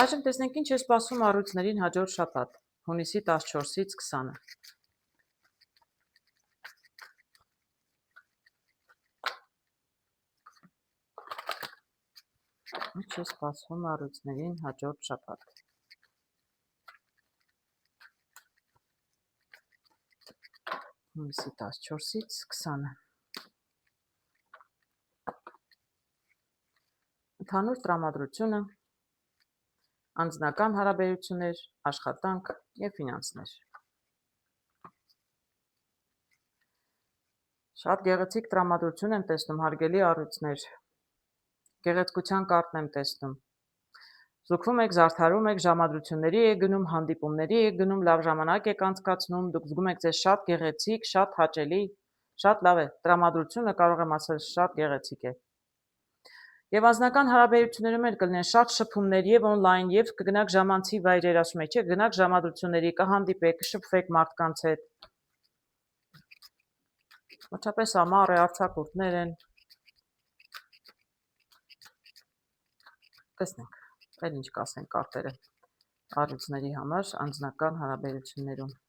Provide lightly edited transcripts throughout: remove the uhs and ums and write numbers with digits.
Այժմ տեսնենք ինչ է սպասում առույցներին հաջորդ շաբաթ, հունիսի 14-ից 20-ը։ Ինչ է սպասում առույցներին հաջորդ շաբաթ։ Հունիսի 14-ից 20-ը։ Ընդհանուր տրամադրությունը, անձնական հարաբերություններ, աշխատանք և ֆինանսներ։ Շատ գեղեցիկ տրամադրություն եմ տեսնում, հարգելի առույցներ, գեղեցկության կարտն եմ տեսնում։ Զուգվում եք, զարդարում եք, ժամադրությունների եք գնում, հանդիպումների եք գնում, լավ ժամանակ եք անցկացնում, դուք զգում եք ձեզ շատ գեղեցիկ, շատ հաճելի, շատ լավ է, տրամադրությունը կարող եմ ասել շատ գեղեցիկ է։ Եվ անձնական հարաբերություններում էլ կլինեն շատ շփումներ եւ on-line, եւ կգնաք ժամանցի վայրեր, ասում եք, չէ, գնաք ժամադրությունների, կհանդիպեք, կշփվեք մարդկանց հետ։ Ոչապես ամառ է, արձակուրդներ են։ Տեսնենք, այլ ինչ կասեն կարտերը առույցների համար անձնական հարաբերություններում։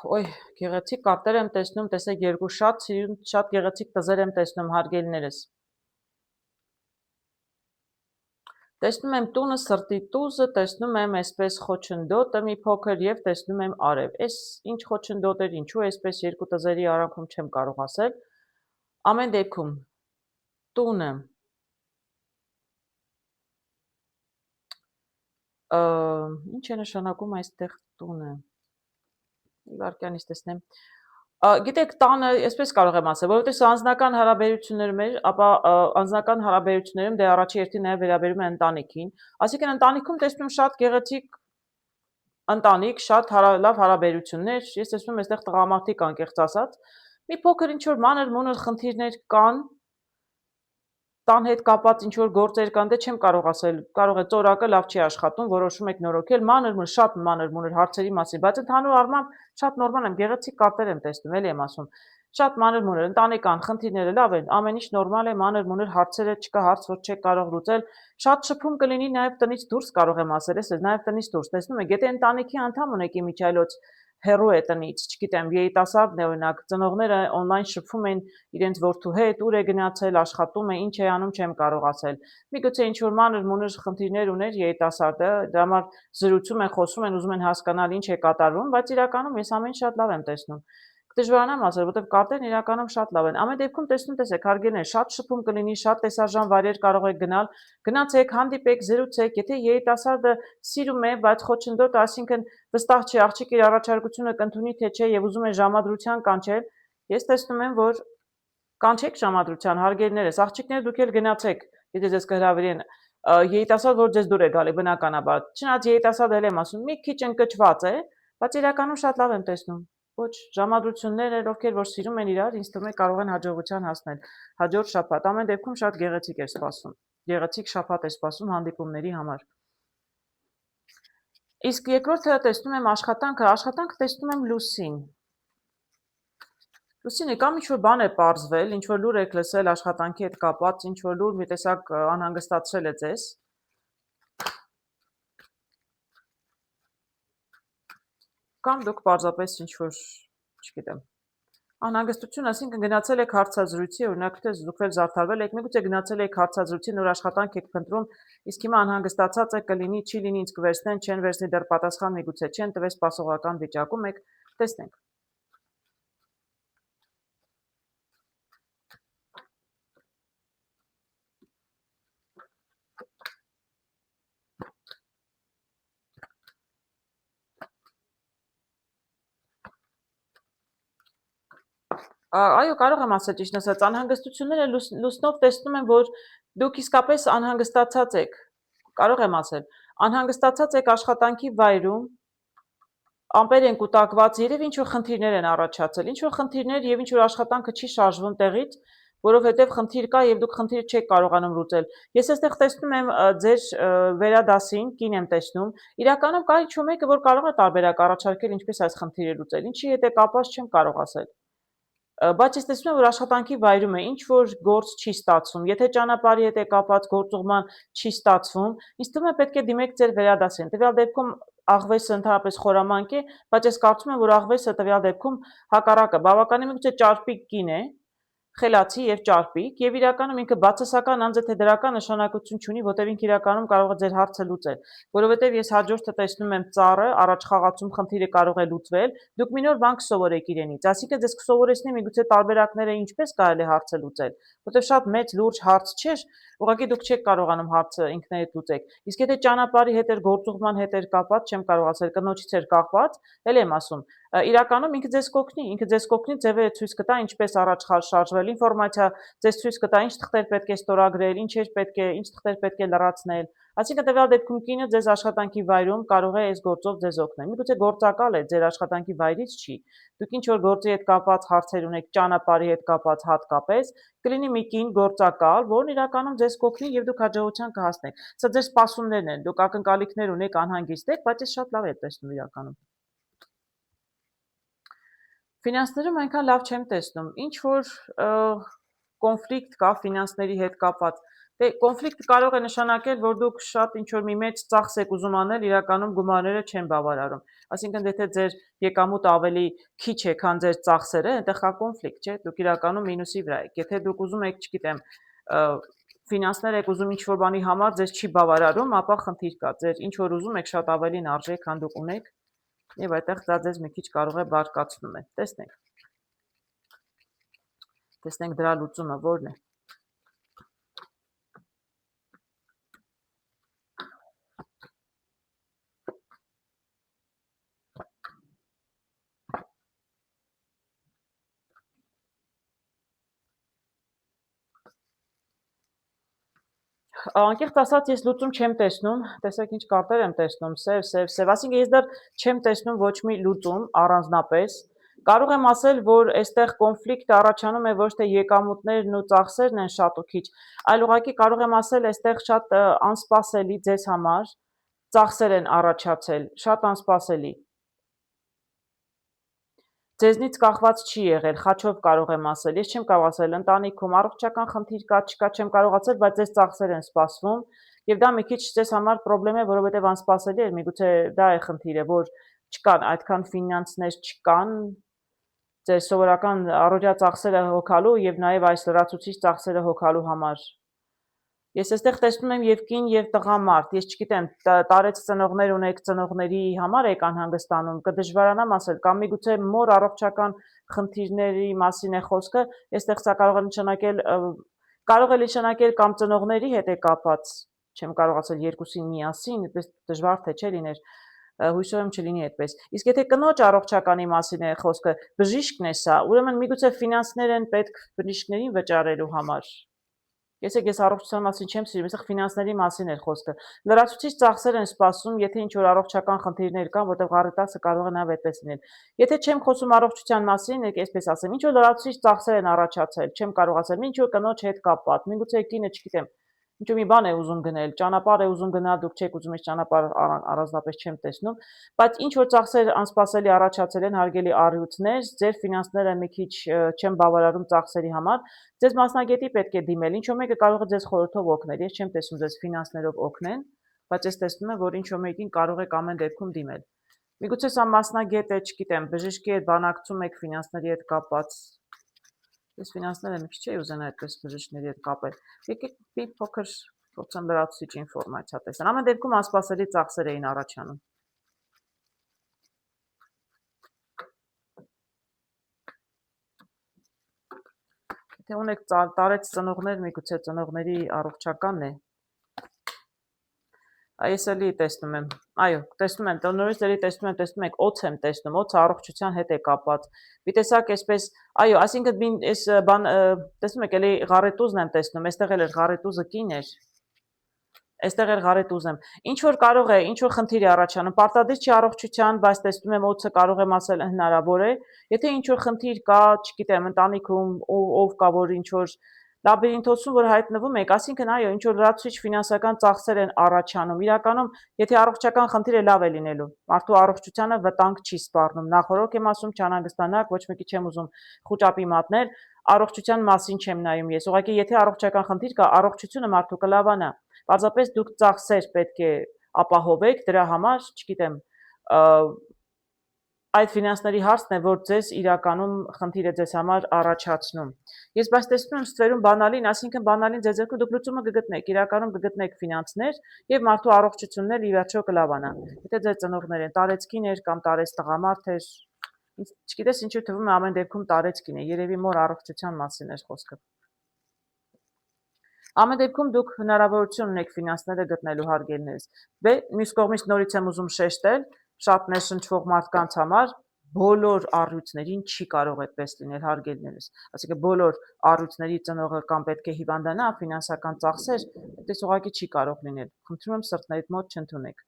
Ոյ, գեղեցիկ կարտեր եմ տեսնում, տեսեք երկու շատ գեղեցիկ տզեր եմ տեսնում, հարգելիներս։ Տեսնում եմ տունը, սրտի տուզը, տեսնում եմ այսպես խոչընդոտը մի փոքր եւ տեսնում եմ արև։ Այս ինչ խոչընդոտ էր, ինչու այսպես երկու տզերի արանքում չեմ կարող ասել։ Ամեն դեպքում տունը ինչ է նշանակում այստեղ տունը։ Իվարքյանից տեսնեմ։ Գիտեք, տանը, այսպես կարող եմ ասել, որովհետև սա անձնական հարաբերություններում էր, ապա անձնական հարաբերություններում դե առաջի հերթին նաև վերաբերում է ընտանիքին, այսինքն ընտանիքում տեսնում շատ գեղեցիկ ընտանիք, շատ լավ հարաբերություններ, ես տեսնում եմ այստեղ տղամարդիկ անկեղծ ասած, մի փոքր ինչ որ մանր-մունր խնդիրներ կան, տան հետ կապված ինչ որ գործեր կան, դե չեմ կարող ասել, կարող է ծորակը լավ չի աշխատում, որոշում եք նորոգել, մանր-մունր, շատ մանր-մունր հարցերի մասին, բայց ընդհանուր առմամբ շատ նորմալ եմ, գեղեցիկ կարտեր եմ տեսնում, էլի եմ ասում, շատ մանր-մունր, ընտանեկան խնդիրները լավ են, ամեն ինչ նորմալ է, մանր-մունր հարցերը չկա հարց, որ չեք կարող լուծել, շատ շփում կլինի նաև տնից դուրս կարող եմ ասել, նաև տնից դուրս, տեսնում եք, եթե ընտանիքի անդամ ունեք իմիջիայլոց հեռու է տնից, չգիտեմ, երիտասարդն է օրինակ, ծնողները on-line շփվում են իրենց որդու հետ, ուր է գնացել, աշխատում է, ինչ է անում, չեմ կարող ասել։ Միգուցե ինչ որ մանր-մունր խնդիրներ ուներ երիտասարդը, դրա համար զրուցում են, խոսում են, ուզում են հասկանալ ինչ է կատարվում, բայց իրականում ես ամեն շատ լավ եմ տեսնում։ Կդժվարանամ ասել, որովհետև կարտերն իրականում շատ լավ են։ Ամեն դեպքում տեսնում տեսեք, հարգելիներ, շատ շփում կլինի, շատ տեսարժան վայրեր կարող եք գնալ, գնացեք, հանդիպեք, զրուցեք, եթե երիտասարդը սիրում է, բայց խոչընդոտ, այսինքն վստահ չի, աղջիկը իր առաջարկությունը կընդունի թե չէ եւ ուզում է ժամադրության կանչել, ես տեսնում եմ, որ կանչեք ժամադրության, հարգելիներս, աղջիկները դուք էլ գնացեք, եթե ձեզ կհրավիրեն, երիտասարդ, որ ձեզ դուր է գալի, բնականաբար, չնայած երիտասարդ էլ եմ ասում, մի քիչ ընկճված է, բայց իրականում շատ լավ եմ տեսնում, ոչ, ժամադրությունները, ովքեր որ սիրում են իրար, ինձ թվում է կարող են հաջողության հասնել, հաջորդ շաբաթ, ամեն դեպքում շատ գեղեցիկ է սպասում, գեղեցիկ շաբաթ է սպասում հանդիպումների համար։ Իսկ երկրորդը տեսնում եմ աշխատանքը տեսնում եմ լուսին։ Լուսինի կամ ինչ-որ բան է պարզվել, ինչ-որ լուր եք լսել աշխատանքի հետ կապված, ինչ-որ լուր մի տեսակ անհանգստացրել է ձեզ։ Կամ դուք պարզապես ինչ-որ, չգիտեմ, անհանգստություն, այսինքն գնացել եք հարցազրույցի, օրինակ թե զուգվել զարդարվել եք, միգուցե գնացել եք հարցազրույցի, նոր աշխատանք եք փնտրում, իսկ հիմա անհանգստացած եք, կլինի, չի լինի, ինձ կվերցնեն, չեն վերցնի, դեռ պատասխան միգուցե չեն տվել, սպասողական վիճակում եք, տեսնենք։ Այո, կարող եմ ասել ճիշտ ասած, անհանգստությունները լուսնով տեսնում եմ, որ դուք իսկապես անհանգստացած եք, կարող եմ ասել, անհանգստացած եք աշխատանքի վայրում, ամպեր են կուտակված, երևի ինչ-որ խնդիրներ են առաջացել, ինչ-որ խնդիրներ եւ ինչ-որ աշխատանքը չի շարժվում տեղից, որովհետև խնդիր կա եւ դուք խնդիրը չեք կարողանում լուծել։ Ես այստեղ տեսնում եմ ձեր վերադասին, կին եմ տեսնում, իրականում կա ինչ-որ մեկը, որ կարող է տարբերակ առաջարկել ինչպես այս խնդիրը լուծել։ Ինչի հետ է կապված չեմ կարող ասել։ Բայց ես տեսնում եմ, որ աշխատանքի վայրում է ինչ որ գործ չի ստացվում։ Եթե ճանապարհի հետ է կապված գործուղման չի ստացվում, ինձ թվում է պետք է դիմեք ձեր վերադասին։ Տվյալ դեպքում աղվեսը ընդհանրապես խորամանկ է, բայց ես կարծում եմ, որ աղվեսը տվյալ դեպքում հակառակը բավականին միգուցե ճարպիկ կին է, խելացի եւ ճարպիկ եւ իրականում ինքը բացասական անձ է թե դրական նշանակություն չունի, որտեղ ինքը իրականում կարող է ձեր հարցը լուծել, որովհետեւ ես հաջորդը տեսնում եմ ծառը, առաջխաղացում խնդիրը կարող է լուծվել, դուք մի նոր բան կսովորեք իրենից, այսինքն ձեզ կսովորեցնի միգուցե տարբերակները ինչպես կարելի է հարցը լուծել, որտեղ շատ մեծ լուրջ հարց չէր, ուղղակի դուք չեք կարողանում հարցը ինքներդ լուծեք։ Իսկ եթե ճանապարհի հետ էր, գործուղման հետ էր կապված, չեմ կարող ասել, կնոջից էր կապված, էլ եմ ասում, իրականում ինքը ձեզ կօգնի ձևերը ցույց կտա ինչպես առաջ շարժվել ինֆորմացիա, ձեզ ցույց կտա ինչ թղթեր պետք է ստորագրել, ինչ թղթեր պետք է լրացնել, այսինքն տվյալ դեպքում կինը ձեզ աշխատանքի վայրում կարող է այս գործով ձեզ օգնել։ Միգուցե գործակալ է, ձեր աշխատանքի վայրից չի։ Դուք ինչ որ գործի հետ կապված հարցեր ունեք, ճանապարհի հետ կապված հատկապես, կլինի մի կին գործակալ, որն իրականում ձեզ կօգնի եւ դուք հաջողության կհասնեք։ Սա ձեր սպասումներն են, դուք ակնկալիքներ ունեք, անհանգիստ եք, բայց ես շատ լավ եմ տեսնում իրականում։ Ֆինանսներում այնքան լավ չեմ տեսնում, ինչ որ կոնֆլիկտ կա ֆինանսների հետ կապված, դե կոնֆլիկտը կարող է նշանակել, որ դուք շատ ինչ որ մի մեծ ծախս եք ուզում անել, իրականում գումարները չեն բավարարում, այսինքն եթե ձեր եկամուտը ավելի քիչ է, քան ձեր ծախսերը, այնտեղ կա կոնֆլիկտ, չէ՞, դուք իրականում մինուսի վրա եք, եթե դուք ուզում եք, չգիտեմ, ֆինանսներ եք ուզում ինչ որ բանի համար, ձեզ չի բավարարում, ապա խնդիր կա, ձեր ինչ որ ուզում եք շատ ավելին արժե, քան դուք ունեք, եւ այդտեղ դա ձեզ մի քիչ կարող է բարկացնում է։ Տեսնենք դրա լուծումը որն է։ Անկեղծ ասած ես լուծում չեմ տեսնում, տեսեք ինչ կարտեր եմ տեսնում, սև, այսինքն ես դեռ չեմ տեսնում ոչ մի լուծում առանձնապես։ Կարող եմ ասել, որ այստեղ կոնֆլիկտը առաջանում է ոչ թե եկամուտներն ու ծախսերն են շատ ու քիչ, այլ ուղղակի կարող եմ ասել, այստեղ շատ անսպասելի ձեզ համար ծախսեր են առաջացել, շատ անսպասելի։ Ձեզնից կախված չի եղել, խաչով կարող եմ ասել, ես չեմ կարող ասել ընտանիքում առողջական խնդիր կա, չկա, չեմ կարող ասել, բայց ձեզ ծախսեր են սպասվում եւ դա մի քիչ ձեզ համար խնդրեմ է, որովհետեւ անսպասելի է, միգուցե դա է խնդիրը, որ չկան այդքան ֆինանսներ չկան, ձեր սովորական առօրյա ծախսերը հոգալու եւ նաեւ այս լրացուցիչ ծախսերը հոգալու համար։ Ես այստեղ տեսնում եմ եւ կին եւ տղամարդ, ես չգիտեմ, տարեց ծնողներ ունեք, ծնողների համար եք անհանգստանում, կդժվարանամ ասել, կամ միգուցե մոր առողջական խնդիրների մասին է խոսքը, այստեղ սա կարող է նշանակել կամ ծնողների հետ է կապված, չեմ կարող ասել երկուսին միասին, այդպես դժվար թե չէ լիներ, հույսով եմ չլինի այդպես։ Իսկ եթե կնոջ առողջականի մասին է խոսքը, բժիշկն է սա, ուրեմն միգուցե ֆինանսներ են պետք բժիշկներին վճարելու համար։ Ես առողջության մասին չեմ սիրում, այստեղ ֆինանսների մասին էր խոսքը։ Լրացուցիչ ծախսեր են սպասում, եթե ինչ որ առողջական խնդիրներ կան, որտեղ առետասը կարող է նաև այդպես լինել։ Եթե չեմ խոսում առողջության մասին, այսպես ասեմ, ինչ որ լրացուցիչ ծախսեր են առաջացել, չեմ կարող ասել, ինչ որ կնոջ հետ կապված, միգուցե կինը, չգիտեմ, ինչ-որ մի բան է ուզում գնել, ճանապարհ է ուզում գնալ, դուք չեք ուզում այս ճանապարհ առանձնապես չեմ տեսնում, բայց ինչ որ ծախսեր անսպասելի առաջացել են, հարգելի առյուծներ, ձեր ֆինանսները մի քիչ չեմ բավարարում ծախսերի համար, ձեզ մասնագետի պետք է դիմել, ինչ որ մեկը կարող է ձեզ խորհրդով օգնել, ես չեմ տեսնում ձեզ ֆինանսներով օգնեն, բայց ես տեսնում եմ, որ ինչ որ մեկին կարող եք ամեն դեպքում դիմել։ Միգուցե սա մասնագետ է, չգիտեմ, բժշկի հետ բանակցում եք ֆինանսների հետ կապված։ Ես ֆինանսները մի քիչ էի ուզենա այդպես բժիշկների հետ կապել։ Եկեք մի փոքր փորձեմ լրացուցիչ ինֆորմացիա տեսնել։ Ամեն դեպքում անսպասելի ծախսեր էին առաջանում։ Եթե ունեք տարեց ծնողներ, միգուցե ծնողների առողջականն է։ Այս էլի տեսնում եմ, այո, տեսնում եմ, նորից էլի տեսնում եք, օձ եմ տեսնում, օձը առողջության հետ է կապված։ Մի տեսակ այսպես, այո, այսինքն այս բան տեսնում եք, էլի ղարետուզն եմ տեսնում, այստեղ էլ էր ղարետուզը կին էր։ Այստեղ էլ Ղարետ ուզեմ։ Ինչ որ կարող է, ինչ որ խնդիր է առաջանում, պարտադիր չի առողջության, բայց տեսնում եմ օծը կարող եմ ասել հնարավոր է։ Եթե ինչ որ խնդիր կա, չգիտեմ, ընտանիքում ով կա, որ ինչ որ լաբիրինթոսում որ հայտնվում եք, ասինքն այո, ինչ որ լրացուցիչ ֆինանսական ծախսեր են առաջանում։ Իրականում, եթե առողջական խնդիր է, լավ է լինելու։ Մարդու առողջությանը վտանգ չի սպառնում։ Նախորդ եմ ասում, չանհանգստանաք, ոչ մեկի չեմ ուզում խուճապի մատնել, առողջության մասին չեմ նայում ես։ Ուղղակի եթե առողջական խնդիր կա, առողջությունը մարդու կլավանա։ Պարզապես դուք ծախսեր պետք է ապահովեք դրա համար, չգիտեմ, այդ ֆինանսների հարցն է, որ ձեզ իրականում խնդիրը ձեզ համար առաջացնում։ Ես բայց տեսնում եմ ստվերում բանալին, ասինքն բանալին ձեզ ձեռքում դուք լուծումը կգտնեք, իրականում կգտնեք ֆինանսներ եւ մարդու առողջությունն էլ ի վերջո կլավանա։ Եթե ձեր ծնողներ են տարեցկիներ կամ տարեց տղամարդ էր, չգիտես ինչու թվում է ամեն դեպքում տարեցկին է, երևի մոր առողջության մասին էր խոսքը։ Ամեն դեպքում դուք հնարավորություն ունեք ֆինանսները գտնելու հարգելիներս։ Մյուս կողմից նորից եմ ուզում շեշտել, շատ ներշնչվող մարդկանց համար բոլոր առյուծներին չի կարող այդպես լինել հարգելիներս։ Այսինքն բոլոր առյուծների ծնողը կամ պետք է հիվանդանա, ֆինանսական ծախսեր, այդպես ուղղակի չի կարող լինել։ Խնդրում եմ սրտներիդ մոտ չընդունեք։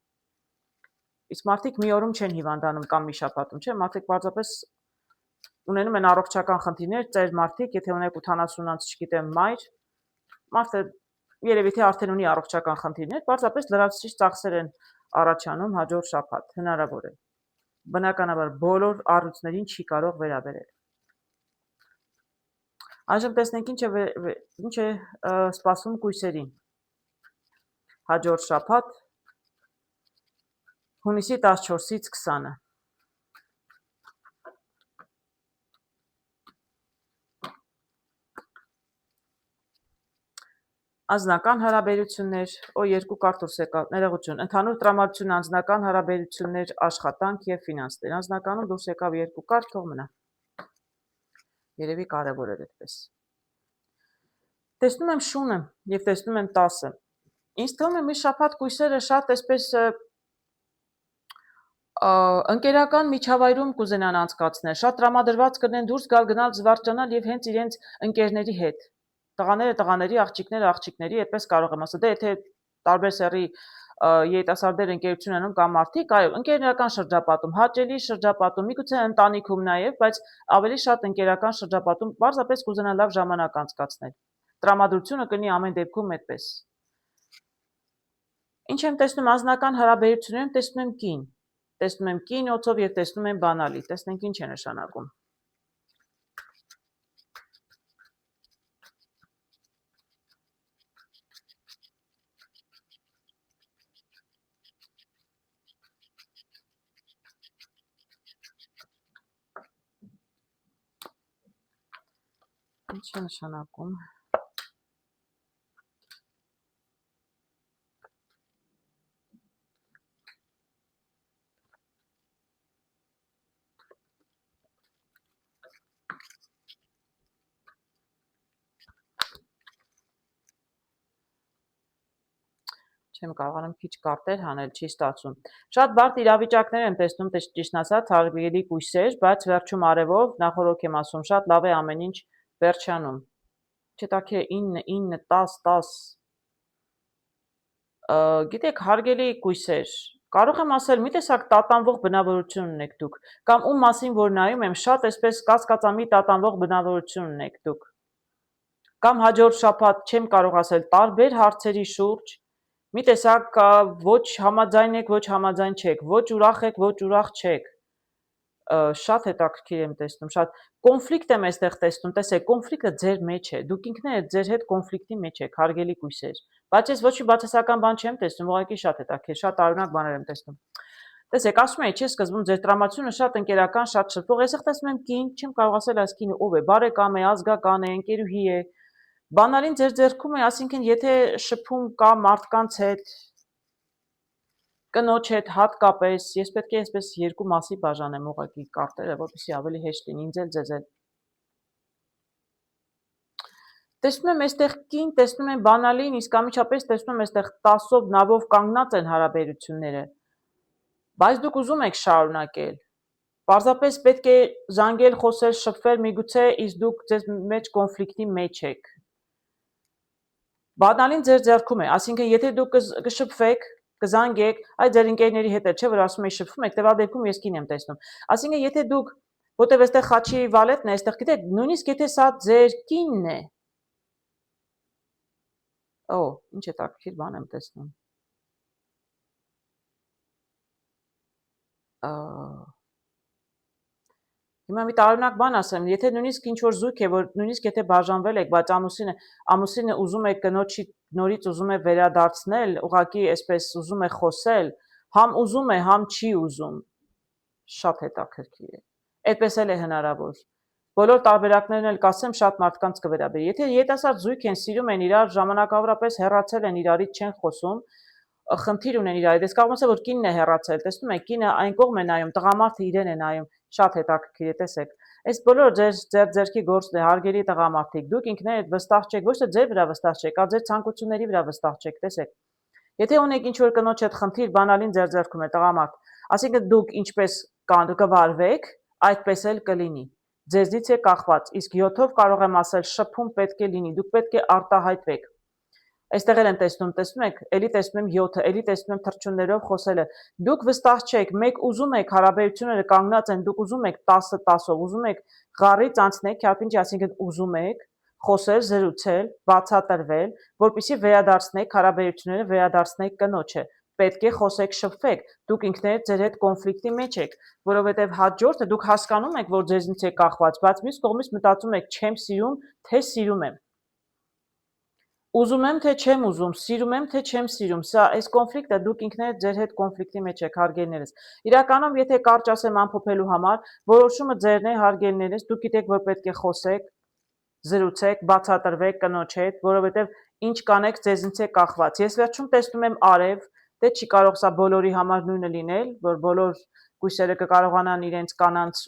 Իսկ մարդիկ մի օրում չեն հիվանդանում կամ մի շաբաթում, չէ՞, մարդիկ պարզապես ունենում են առողջական խնդիրներ, ծեր մարդիկ, եթե ունեք 80-անց, չգիտեմ, մայր, մարդը երևի թե արդեն ունի առողջական խնդիրներ, պարզապես լրացուցիչ ծախսեր են առաջանում հաջորդ շաբաթ, հնարավոր է։ Բնականաբար բոլոր առյուծներին չի կարող վերաբերել։ Այժմ տեսնենք ինչ է սպասում կույսերին։ Հաջորդ շաբաթ հունիսի 14-ից 20-ը։ Անձնական հարաբերություններ, երկու կարդ դուրս եկավ, ներողություն, ընդհանուր տրամադրություն, անձնական հարաբերություններ, աշխատանք եւ ֆինանսներ։ Անձնականում դուրս եկավ երկու կարդ, թող մնա։ Երևի կարևոր էր այդպես։ Տեսնում եմ շունը եւ տեսնում եմ 10-ը։ Ինձ թվում է մի շաբաթ կույսերը շատ այսպես ընկերական միջավայրում կուզենան անցկացնել, շատ տրամադրված կնեն դուրս գալ, գնալ զվարճանալ եւ հենց իրենց ընկերների հետ։ Տղաները տղաների, աղջիկները աղջիկների, այդպես կարող եմ ասել, դե եթե տարբեր սեռի երիտասարդներ ընկերություն անում կամ մարդիկ, այո, ընկերական շրջապատում, հաճելի շրջապատում, միգուցե ընտանիքում նաև, բայց ավելի շատ ընկերական շրջապատում պարզապես կուզենան լավ ժամանակ անցկացնել։ Տրամադրությունը կլինի ամեն դեպքում այդպես։ Ինչ եմ տեսնում անձնական հարաբերություններում, տեսնում եմ կին օծով եւ տեսնում եմ բանալի, տեսնենք ինչ է նշանակում։ Ինչ է նշանակում։ Չեմ կարողանում քիչ կարտեր հանել, չի ստացվում։ Շատ բարդ իրավիճակներ եմ տեսնում, ճիշտն ասած, հարգելի կույսեր, բայց վերջում արևով, նախորդ եմ ասում, շատ լավ է ամեն ինչ վերջանում։ Չտաք է 9, 10, 10։ Գիտեք, հարգելի կույսեր, կարող եմ ասել, մի տեսակ տատանվող բնավորություն ունեք դուք, կամ ում մասին որ նայում եմ, շատ այսպես կասկածամիտ տատանվող բնավորություն ունեք դուք։ Կամ հաջորդ շաբաթ չեմ կարող ասել տարբեր հարցերի շուրջ, մի տեսակ ոչ համաձայն եք, ոչ համաձայն չեք, ոչ ուրախ եք, ոչ ուրախ չեք։ Շատ հետաքրքիր եմ տեսնում, շատ կոնֆլիկտ եմ այստեղ տեսնում, տեսեք, կոնֆլիկտը ձեր մեջ է, դուք ինքներդ ձեր հետ կոնֆլիկտի մեջ եք, հարգելի կույսեր, բայց ես ոչ մի բացասական բան չեմ տեսնում, ուղղակի շատ հետաքրքիր, շատ տարօրինակ բաներ եմ տեսնում։ Տեսեք, ասում էի, չէ՞ սկզբում ձեր տրամադրությունը շատ ընկերական, շատ շփող, այսօր տեսնում եմ կին, չեմ կարող ասել այս կինը ով է, բարեկամ է, ազգական է, ընկերուհի է։ Բանալին ձեր ձեռքում է, ասինքն եթե շփում կա մարդկանց հետ, կնոջ հետ հատկապես, ես պետք է այսպես երկու մասի բաժանեմ ուղղակի կարտերը, որպեսզի ավելի հեշտ լինի ինձ էլ ձեզ էլ։ Տեսնում եմ այստեղ կին, տեսնում եմ բանալին, իսկ ամիջապես տեսնում եմ այստեղ 10-ով նավով կանգնած են հարաբերությունները։ Բայց դուք ուզում եք շարունակել։ Պարզապես պետք է զանգել, խոսել, շփվել, միգուցե իսկ դուք ձեզ մեջ կոնֆլիկտի մեջ եք։ Բանալին ձեր ձեռքում է, այսինքն եթե դուք կշփվեք, կզանգեք, այդ ձեր ընկերների հետ է, չէ, որ ասում եք շփվում եք, տվյալ դեպքում ես կին եմ տեսնում։ Այսինքն եթե դուք որտեվ այստեղ խաչի վալետն է, այստեղ գիտեք, նույնիսկ եթե սա ձեր կինն է։ Օ, ինչ է տակիր բան եմ տեսնում։ Հիմա մի տարօրինակ բան ասեմ, եթե նույնիսկ ինչ որ զույգ է, որ նույնիսկ եթե բաժանվել եք, բայց ամուսինը ուզում է կնոջի նորից ուզում է վերադարձնել, ուղղակի այսպես ուզում է խոսել, համ ուզում է, համ չի ուզում, շատ հետաքրքիր է։ Այդպես էլ է հնարավոր։ Բոլոր տարբերակներն էլ կասեմ շատ մարդկանց կվերաբերի։ Եթե երիտասարդ զույգ են, սիրում են իրար, ժամանակավորապես հեռացել են իրարից, չեն խոսում, խնդիր ունեն իրարից։ Ես կարող եմ ասել, որ կինն է հեռացել, տեսնում եք, կինը այն կողմ է նայում, տղամարդը իրեն է նայում, շատ հետաքրքիր է, տեսեք։ Այս բոլոր ձեր ձերքի գործն է, հարգելի տղամարդիկ, դուք ինքներդ վստահ չեք, ոչ թե ձեր վրա վստահ չեք, այլ ձեր ցանկությունների վրա վստահ չեք, տեսեք։ Եթե ունեք ինչ-որ կնոջ հետ խնդիր, բանալին ձեր ձեռքում է տղամարդ, ասինքն դուք ինչպես կվարվեք, այդպես էլ կլինի։ Ձեզնից է կախված, իսկ 7-ով կարող եմ ասել շփում պետք է լինի, դուք պետք է արտահայտվեք։ Այստեղ էլ եմ տեսնում եք, էլի տեսնում եմ 7-ը, էլի տեսնում եմ թռչուններով խոսելը։ Դուք վստահ չեք, մեկ ուզում եք հարաբերությունները կանգնած են, դուք ուզում եք 10-10-ով, ուզում եք ղարից անցնել, քյապինջի, այսինքն ուզում եք խոսել, զրուցել, բացատրվել, որպեսզի վերադարձնեք հարաբերությունները, վերադարձնեք կնոջը։ Պետք է խոսեք, շփվեք, դուք ինքներդ ձեր հետ կոնֆլիկտի մեջ եք, որովհետև հաջորդը դուք հասկանում եք, որ ձեզնից է կախված, բայց մյուս կողմից մտածում եք, չեմ սիրում, թե սիրում եմ։ Ուզում եմ, թե չեմ ուզում, սիրում եմ, թե չեմ սիրում, սա այս կոնֆլիկտը դուք ինքներդ ձեր հետ կոնֆլիկտի մեջ եք, հարգելներս։ Իրականում, եթե կարճ ասեմ ամփոփելու համար, որոշումը ձերն է, հարգելներս, դուք գիտեք, որ պետք է խոսեք, զրուցեք, բացատրվեք կնոջ հետ, որովհետև ինչ կանեք ձեզնից է կախված։ Ես վերջում տեսնում եմ արև, դե չի կարող սա բոլորի համար նույնը լինել, որ բոլոր կույսերը կկարողանան իրենց կանանց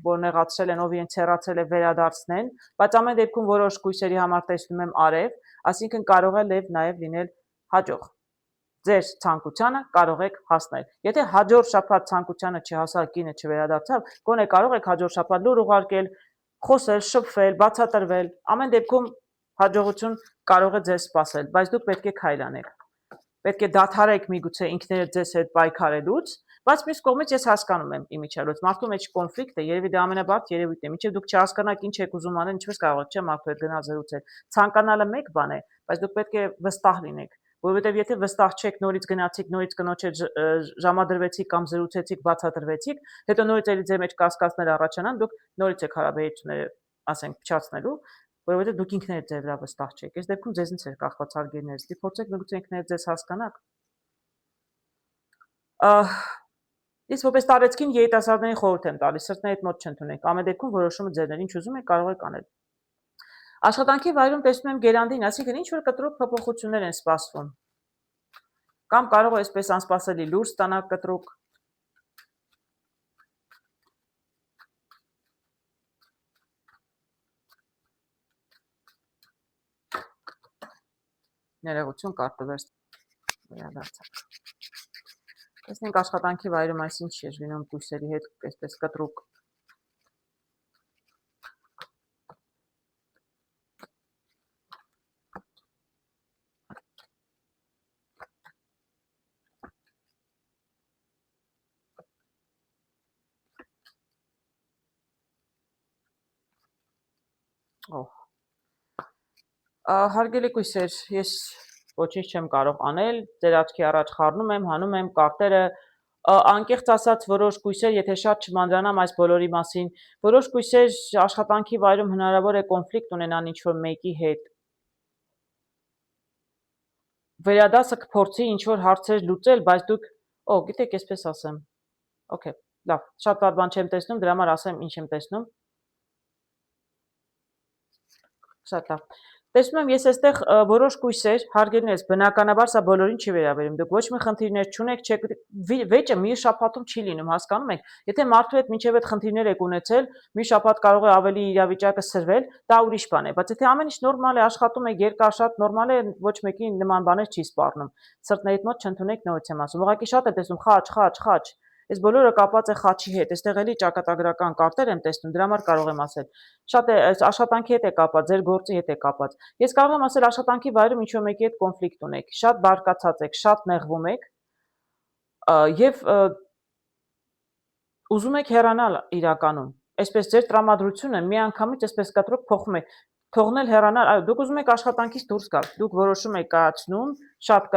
որ նեղացրել են, ով իրենց հեռացել է վերադարձնեն, բայց ամեն դեպքում որոշ կույսերի համար տեսնում եմ արև, այսինքն կարող է նաև լինել հաջող։ Ձեր ցանկությանը կարող եք հասնել։ Եթե հաջորդ շաբաթ ցանկությանը չհասալ, կինը չվերադարձավ, գոնե կարող եք հաջորդ շաբաթ լուր ուղարկել, խոսել, շփվել, բացատրվել, ամեն դեպքում հաջողություն կարող է ձեզ սպասել, բայց դուք պետք է քայլ անեք։ Պետք է դադարեք միգուցե ինքներդ ձեզ հետ պայքարելուց, բայց մյուս կողմից ես հասկանում եմ իմիջիալոց մարդու մեջ կոնֆլիկտը երևի դա ամենաբարդ երևույթն է, մինչև դուք չհասկանաք ինչ եք ուզում անել, ինչպես կարող եք չէ մարդու հետ գնալ զրուցել։ Ցանկանալը մեկ բան է, բայց դուք պետք է վստահ լինեք, որովհետև եթե վստահ չեք, նորից գնացիք, նորից կնոջ հետ ժամադրվեցիք կամ զրուցեցիք, բացատրվեցիք, հետո նորից էլի ձեր մեջ կասկածներ առաջանան, դուք նորից եք հարաբերությունները, ասենք, փչացնելու, որովհետև դուք ինքներդ ձեր վրա վստահ չեք։ Այս դեպքում ձեզնից է կախված հարգելներից։ Դի փորձեք միգուցե ինքներդ ձեզ հասկանաք։ Ես որպես տարեցքին երիտասարդներին խորհուրդ եմ տալիս, սրտներիդ մոտ չընդունեք։ Ամեն դեպքում որոշումը ձերն է, ինչ ուզում եք կարող եք անել։ Աշխատանքի վայրում տեսնում եմ գերանդին, այսինքն ինչ որ կտրուկ փոփոխություններ են սպասվում։ Կամ կարող է այսպես անսպասելի լուր ստանալ կտրուկ։ Ներողություն կարտվեց վերադարձակ։ Տեսնենք աշխատանքի վայրում այս ինչ է լինում կույսերի հետ, այսպես կտրուկ։ Հարգելի կույսեր, ես ոչինչ չեմ կարող անել, ձեր աչքի առաջ խառնում եմ, հանում եմ կարտերը, անկեղծ ասած որոշ կույսեր, եթե շատ չմանրանամ այս բոլորի մասին, որոշ կույսեր աշխատանքի վայրում հնարավոր է կոնֆլիկտ ունենան ինչ-որ մեկի հետ։ Վերադասը կփորձի ինչ-որ հարցեր լուծել, բայց դուք, գիտեք, այսպես ասեմ, օքեյ, լավ, շատ վատ բան չեմ տեսնում, դրա համար ասեմ ինչ եմ տեսնում։ Շատ լավ։ Տեսնում եմ ես այստեղ որոշ կույսեր, հարգելիներս, բնականաբար սա բոլորին չի վերաբերում։ Դուք ոչ մի խնդիրներ չունեք, վեճը մի շաբաթում չի լինում, հասկանում եք։ Եթե մարդու հետ մինչև այդ խնդիրներ եք ունեցել, մի շաբաթ կարող է ավելի իրավիճակը սրվել, դա ուրիշ բան է, բայց եթե ամեն ինչ նորմալ է, աշխատում եք երկար, շատ նորմալ է, ոչ մեկին նման բաներ չի սպառնում։ Սրտներիդ մոտ չընդունեք, նորից եմ ասում։ Ուղղակի շատ է տեսնում խաչ, Այս բոլորը կապված է խաչի հետ, այստեղ էլի ճակատագրական կարտեր եմ տեսնում, դրա համար կարող եմ ասել։ Շատ է այս աշխատանքի հետ է կապված, ձեր գործի հետ է կապված։ Ես կարող եմ ասել աշխատանքի վայրում ինչ որ մեկի հետ կոնֆլիկտ ունեք, շատ բարկացած եք, շատ նեղվում եք, եւ ուզում եք հեռանալ իրականում։ Այսպես ձեր տրամադրությունը միանգամից այսպես կտրուկ փոխում է, թողնել հեռանալ, այո, դուք ուզում եք աշխատանքից դուրս գալ, դուք որոշում եք կայացնում, շատ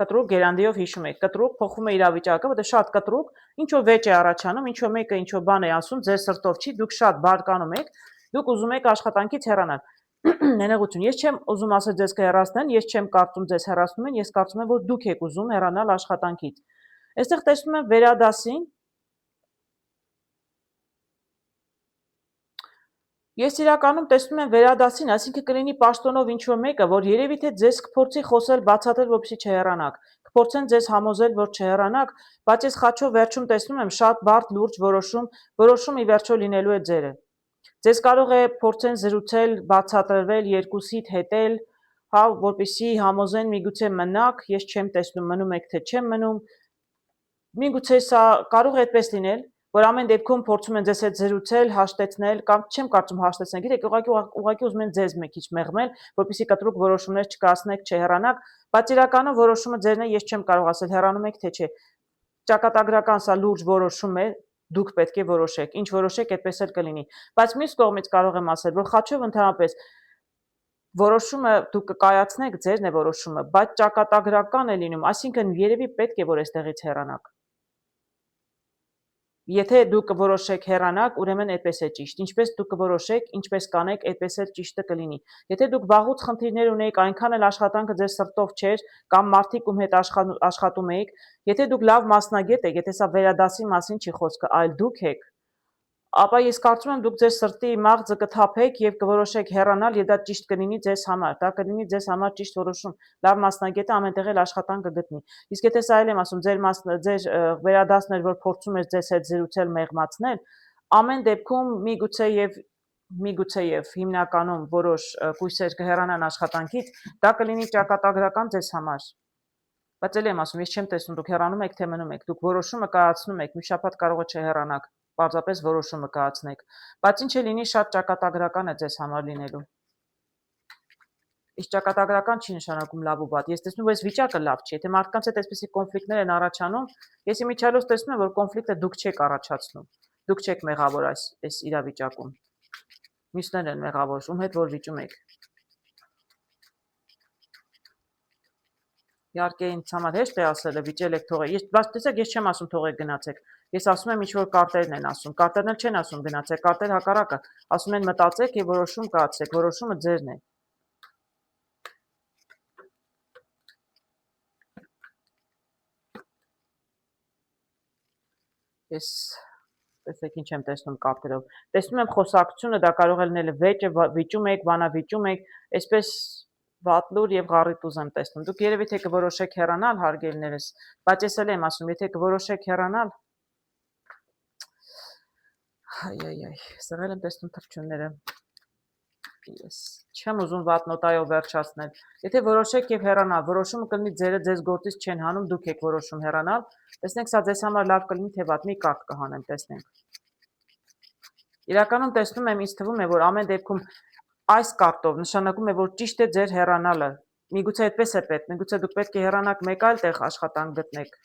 կտրուկ գերանդիով հիշում եք, կտրուկ փոխում է իրավիճակը, որտեղ շատ կտրուկ, ինչ որ վեճ է առաջանում, ինչ որ մեկը ինչ որ բան է ասում, ձեր սրտով չի, դուք շատ բարկանում եք, դուք ուզում եք աշխատանքից հեռանալ։ Ներողություն, ես չեմ ուզում ասել ձեզ կհեռացնեն, ես չեմ կարծում ձեզ հեռացնում են, ես կարծում եմ, որ դուք եք ուզում հեռանալ աշխատանքից։ Այստեղ տեսնում եմ վերադասին։ Ես իրականում տեսնում եմ վերադասին, այսինքն կլինի պաշտոնով ինչ-որ մեկը, որ երևի թե ձեզ կփորձի խոսել, բացատրել, որպեսզի չհեռանաք, կփորձեն ձեզ համոզել, որ չհեռանաք, բայց ես խաչով վերջում տեսնում եմ շատ բարդ լուրջ որոշում ի վերջո լինելու է ձերը։ Ձեզ կարող է փորձեն զրուցել, բացատրվել, երկուսիդ հետել, հա, որպեսզի համոզեն միգուցե մնաք, ես չեմ տեսնում մնում եք թե չեմ մնում, միգուցե սա կարող է այդպես լինել, որ ամեն դեպքում փորձում են ձեզ հետ զրուցել, հաշտեցնել, կամ չեմ կարծում հաշտեցնել, գիտեք, ուղղակի ուզում են ձեզ մի քիչ մեղմել, որպեսզի կտրուկ որոշումներ չկայացնեք, չհեռանաք, բայց իրականում որոշումը ձերն է, ես չեմ կարող ասել հեռանում եք թե չէ։ Ճակատագրական սա լուրջ որոշում է, դուք պետք է որոշեք, ինչ որոշեք, այդպես էլ կլինի։ Բայց մյուս կողմից կարող եմ ասել, որ խաչով ընդհանրապես որոշումը դուք կկայացնեք, ձերն է որոշումը, բայց ճակատագրական է լինում, այսինքն երևի պետք է որ այստեղից հեռանաք։ Եթե դուք կորոշեք հեռանալ, ուրեմն այդպես է ճիշտ, ինչպես դուք կորոշեք, ինչպես կանեք, այդպես էլ ճիշտը կլինի։ Եթե դուք վաղուց խնդիրներ ունեիք, այնքան էլ աշխատանքը ձեր սրտով չէր, կամ մարդիկ ում հետ աշխատում էիք, եթե դուք լավ մասնագետ եք, եթե սա վերադասի մասին չի խոսքը, այլ դուք եք, ապա ես կարծում եմ դուք ձեր սրտի մաղձը կթափեք եւ կորոշեք հեռանալ եւ դա ճիշտ կլինի ձեզ համար, դա կլինի ձեզ համար ճիշտ որոշում, լավ մասնագետը ամենտեղ էլ աշխատանք կգտնի։ Իսկ եթե սա էլ եմ ասում, ձեր վերադասն էր, որ փորձում էր ձեզ հետ զրուցել, մեղմացնել, ամեն դեպքում միգուցե եւ հիմնականում որոշ կույսեր կհեռանան աշխատանքից, դա կլինի ճակատագրական ձեզ համար։ Բայց էլ եմ ասում, ես չեմ տեսնում դուք հեռանում եք թե մնում եք, դուք որոշումը կայացնում եք, մի շաբաթ կարող է չհեռանաք, պարզապես որոշումը կայացնեք, բայց ինչ է լինի, շատ ճակատագրական է ձեզ համար լինելու։ Իսկ ճակատագրական չի նշանակում լավ ու վատ։ Ես տեսնում եմ, որ այս վիճակը լավ չի։ Եթե մարդկանց հետ այսպիսի կոնֆլիկտներ են առաջանում, ես իմիջիալոց տեսնում եմ, որ կոնֆլիկտը դուք չեք առաջացնում։ Դուք չեք մեղավոր այս իրավիճակում։ Մյուսներն են մեղավոր, ում հետ որ վիճում եք։ Իհարկե ինձ համար հեշտ է ասելը վիճել եք թողեք։ Բայց տեսեք, ես չեմ ասում թողեք գնացեք։ Ես ասում եմ ինչ որ կարտերն են ասում։ Կարտերն էլ չեն ասում գնացեք, կարտեր հակառակը։ Ասում են մտածեք եւ որոշում կայացրեք, որոշումը ձերն է։ Ես տեսեք ինչ եմ տեսնում կարտերով։ Տեսնում եմ խոսակցությունը, դա կարող է լինել վեճը, վիճում եք, բանավիճում եք, այսպես վատլուր եւ ղարիտուզ եմ տեսնում։ Դուք երևի թե կորոշեք հեռանալ, հարգելիներս, բայց ես էլ եմ ասում, եթե կորոշեք հեռանալ, այ, սրել եմ տեսնում թռչունները։ Ես չեմ ուզում վատ նոտայով վերջացնել։ Եթե որոշեք եւ հեռանալ, որոշումը կլինի ձեզ գործից չեն հանում, դուք եք որոշում հեռանալ։ Տեսնենք սա ձեզ համար լավ կլինի թե վատ, մի կարտ կհանեմ, տեսնենք։ Իրականում տեսնում եմ, ինձ թվում է, որ ամեն դեպքում այս կարտով նշանակում է, որ ճիշտ է ձեր հեռանալը։ Միգուցե այդպես է պետք, միգուցե դուք պետք է հեռանաք մեկ այլ տեղ աշխատանք գտնեք։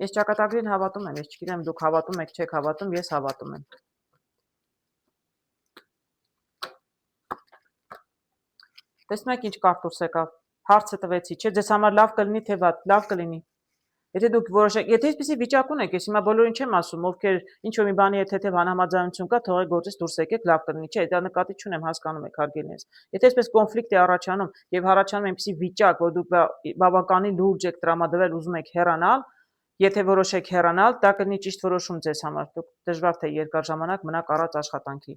Ես ճակատագրին հավատում եմ, ես չգիտեմ դուք հավատում եք, չեք հավատում, ես հավատում եմ։ Տեսնում եք ինչ կարտ դուրս եկավ, հարցը տվեցի, չէ, ձեզ համար լավ կլինի թե վատ, լավ կլինի։ Եթե դուք որոշեք, եթե այսպեսի վիճակ ունեք, ես հիմա բոլորին չեմ ասում, ովքեր ինչ որ մի բանի թեթև անհամաձայնություն կա, թողեք գործից դուրս եկեք, լավ կլինի, չէ, դա նկատի չունեմ, հասկանում եք հարգելիներս։ Եթե այսպես կոնֆլիկտ է առաջանում եւ առաջանում այնպեսի վիճակ, որ դուք բավականին լուրջ եք տրամադրվել, ուզում եք հեռանալ, եթե որոշեք հեռանալ, դա կլինի ճիշտ որոշում ձեզ համար։ Դուք դժվար թե երկար ժամանակ մնաք առանց աշխատանքի։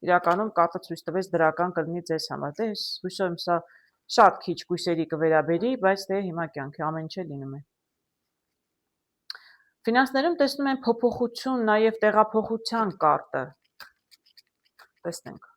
Իրականում կարտը ցույց տվեց դրական կլինի ձեզ համար։ Դե հույսով եմ սա շատ քիչ կույսերի կվերաբերի, բայց դե հիմա կյանքի ամեն ինչ լինում է։ Ֆինանսներում տեսնում են փոփոխություն, նաև տեղափոխության կարտը։ Տեսնենք։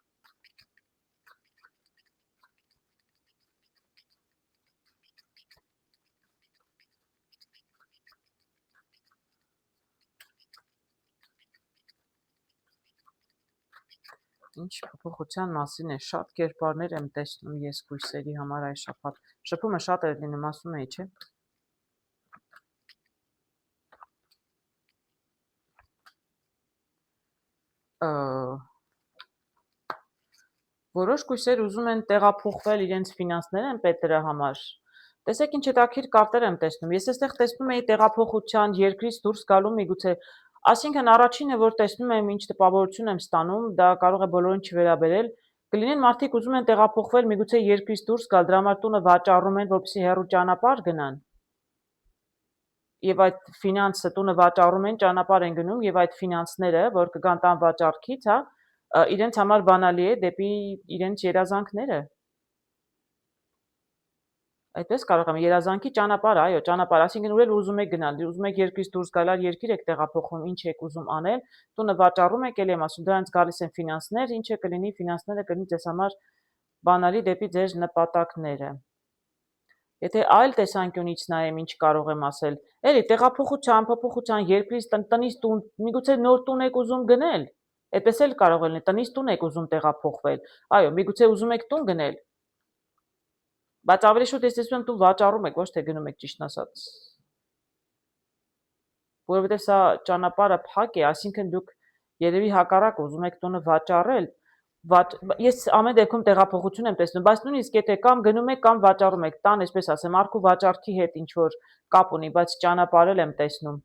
Ինչ փոփոխության մասին է, շատ կերպարներ եմ տեսնում ես կույսերի համար այս շաբաթ։ Շփումը շատ էր լինում, ասում էի, չէ՞։ Որոշ կույսեր ուզում են տեղափոխվել իրենց ֆինանսները են պետ դրա համար։ Տեսեք ինչ հետաքրքիր կարտեր եմ տեսնում։ Ես այստեղ տեսնում էի տեղափոխության երկրից դուրս գալու միգուցե, այսինքն առաջինը որ տեսնում եմ ինչ տպավորություն եմ ստանում, դա կարող է բոլորին չվերաբերել, կլինեն մարդիկ ուզում են տեղափոխվել միգուցե երկրից դուրս գալ, դրա համար տունը վաճառում են, որպեսզի հեռու ճանապարհ գնան։ Եվ այդ ֆինանսը տունը վաճառում են, ճանապարհ են գնում եւ այդ ֆինանսները, որ կգան տան վաճառքից, հա, իրենց համար բանալի է դեպի իրենց երազանքները։ Այդպես կարող եմ երազանքի ճանապարհ, այո, ճանապարհ, այսինքն ուր էլ ուզում եք գնալ, ուզում եք երկրից դուրս գալ, այլ երկիր եք տեղափոխվում, ինչ եք ուզում անել, տունը վաճառում եք, ել եմ ասում, դրանց գալիս են ֆինանսներ, ինչ է կլինի, ֆինանսները կլինի ձեզ համար բանալի դեպի ձեր նպատակները։ Եթե այլ տեսանկյունից նայեմ, ինչ կարող եմ ասել, էլի տեղափոխության, փոփոխության, երկրից տնից տուն, միգուցե նոր տուն եք ուզում գնել, այդպես էլ կարող է լինել, տնից տուն եք ուզում տեղափոխվել, այո, միգուցե ուզում եք տուն գնել, բայց ավելի շուտ ես տեսնում եմ տուն վաճառում եք, ոչ թե գնում եք ճիշտն ասած, որովհետև սա ճանապարհը փակ է, այսինքն դուք երևի հակառակ ուզում եք տունը վաճառել, ես ամեն դեպքում տեղափոխություն եմ տեսնում, բայց նույնիսկ եթե կամ գնում եք կամ վաճառում եք, տան, այսպես ասեմ, արքու վաճառքի հետ ինչ որ կապ ունի, բայց ճանապարհել եմ տեսնում։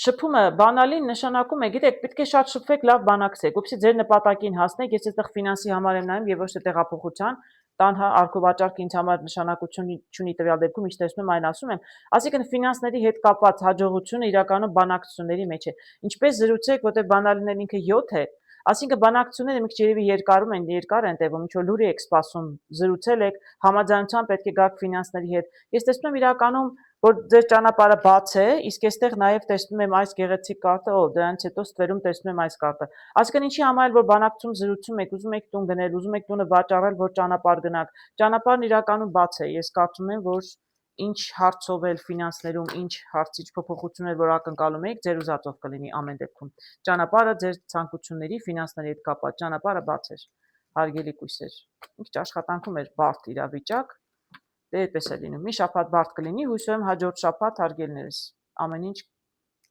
Շփումը բանալին նշանակում է, գիտեք, պետք է շատ շփվեք, լավ բանակցեք, որպեսզի ձեր նպատակին հասնեք, ես այստեղ ֆինանսի համար եմ նայում եւ ոչ թե տեղափոխության, տան արքու վաճառքը ինձ համար նշանակություն չունի տվյալ դեպքում, ինչ տեսնում այն ասում եմ, այսինքն ֆինանսների հետ կապված հաջողությունը իրականում բանակցությունների մեջ է։ Ինչպես զրուցեք, որտեղ բանալին ինքը 7 է, այսինքն բանակցությունները մի քիչ երևի երկար են տևում, ինչ որ լուրի եք սպասում, զրուցել եք, համաձայնության պետք է գաք ֆինանսների հետ։ Ես տեսնում եմ իրականում, որ ձեր ճանապարհը բաց է, իսկ այստեղ նաև տեսնում եմ այս գեղեցիկ կարտը, դրանից հետո ստվերում տեսնում եմ այս կարտը։ Այսինքն ինչի համար որ բանակցում զրուցում եք, ուզում եք տուն գնել, ուզում եք տունը վաճառել, որ ճանապարհ գնաք։ Ճանապարհն իրականում բաց է։ Ես կարծում եմ, որ ինչ հարցով էլ ֆինանսներում, ինչ հարցիչ փոփոխություններ որ ակնկալում եք, ձեր ուզածով կլինի ամեն դեպքում։ Ճանապարհը ձեր ցանկությունների, ֆինանսների հետ կապված ճանապարհը բաց էր, հարգելի կույսեր։ Ինչ աշխատանքում էր բարդ իրավիճակ, դե այդպես է լինում։ Մի շաբաթ բարդ կլինի, հույսով եմ հաջորդ շաբաթ հարգելներս ամեն ինչ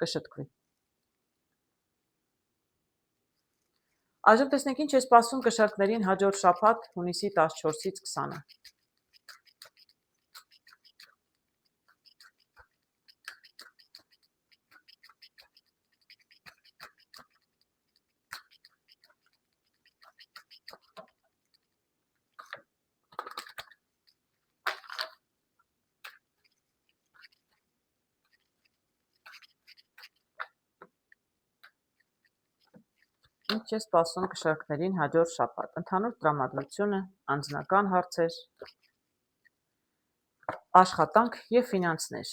կշտկվի։ Այժմ տեսնենք ինչ է սպասում կշարքներին հաջորդ շաբաթ հունիսի 14-ից 20-ը։ Ինչ է սպասում կշարքներին հաջորդ շաբաթ։ Ընդհանուր տրամադրությունը, անձնական հարցեր, աշխատանք եւ ֆինանսներ։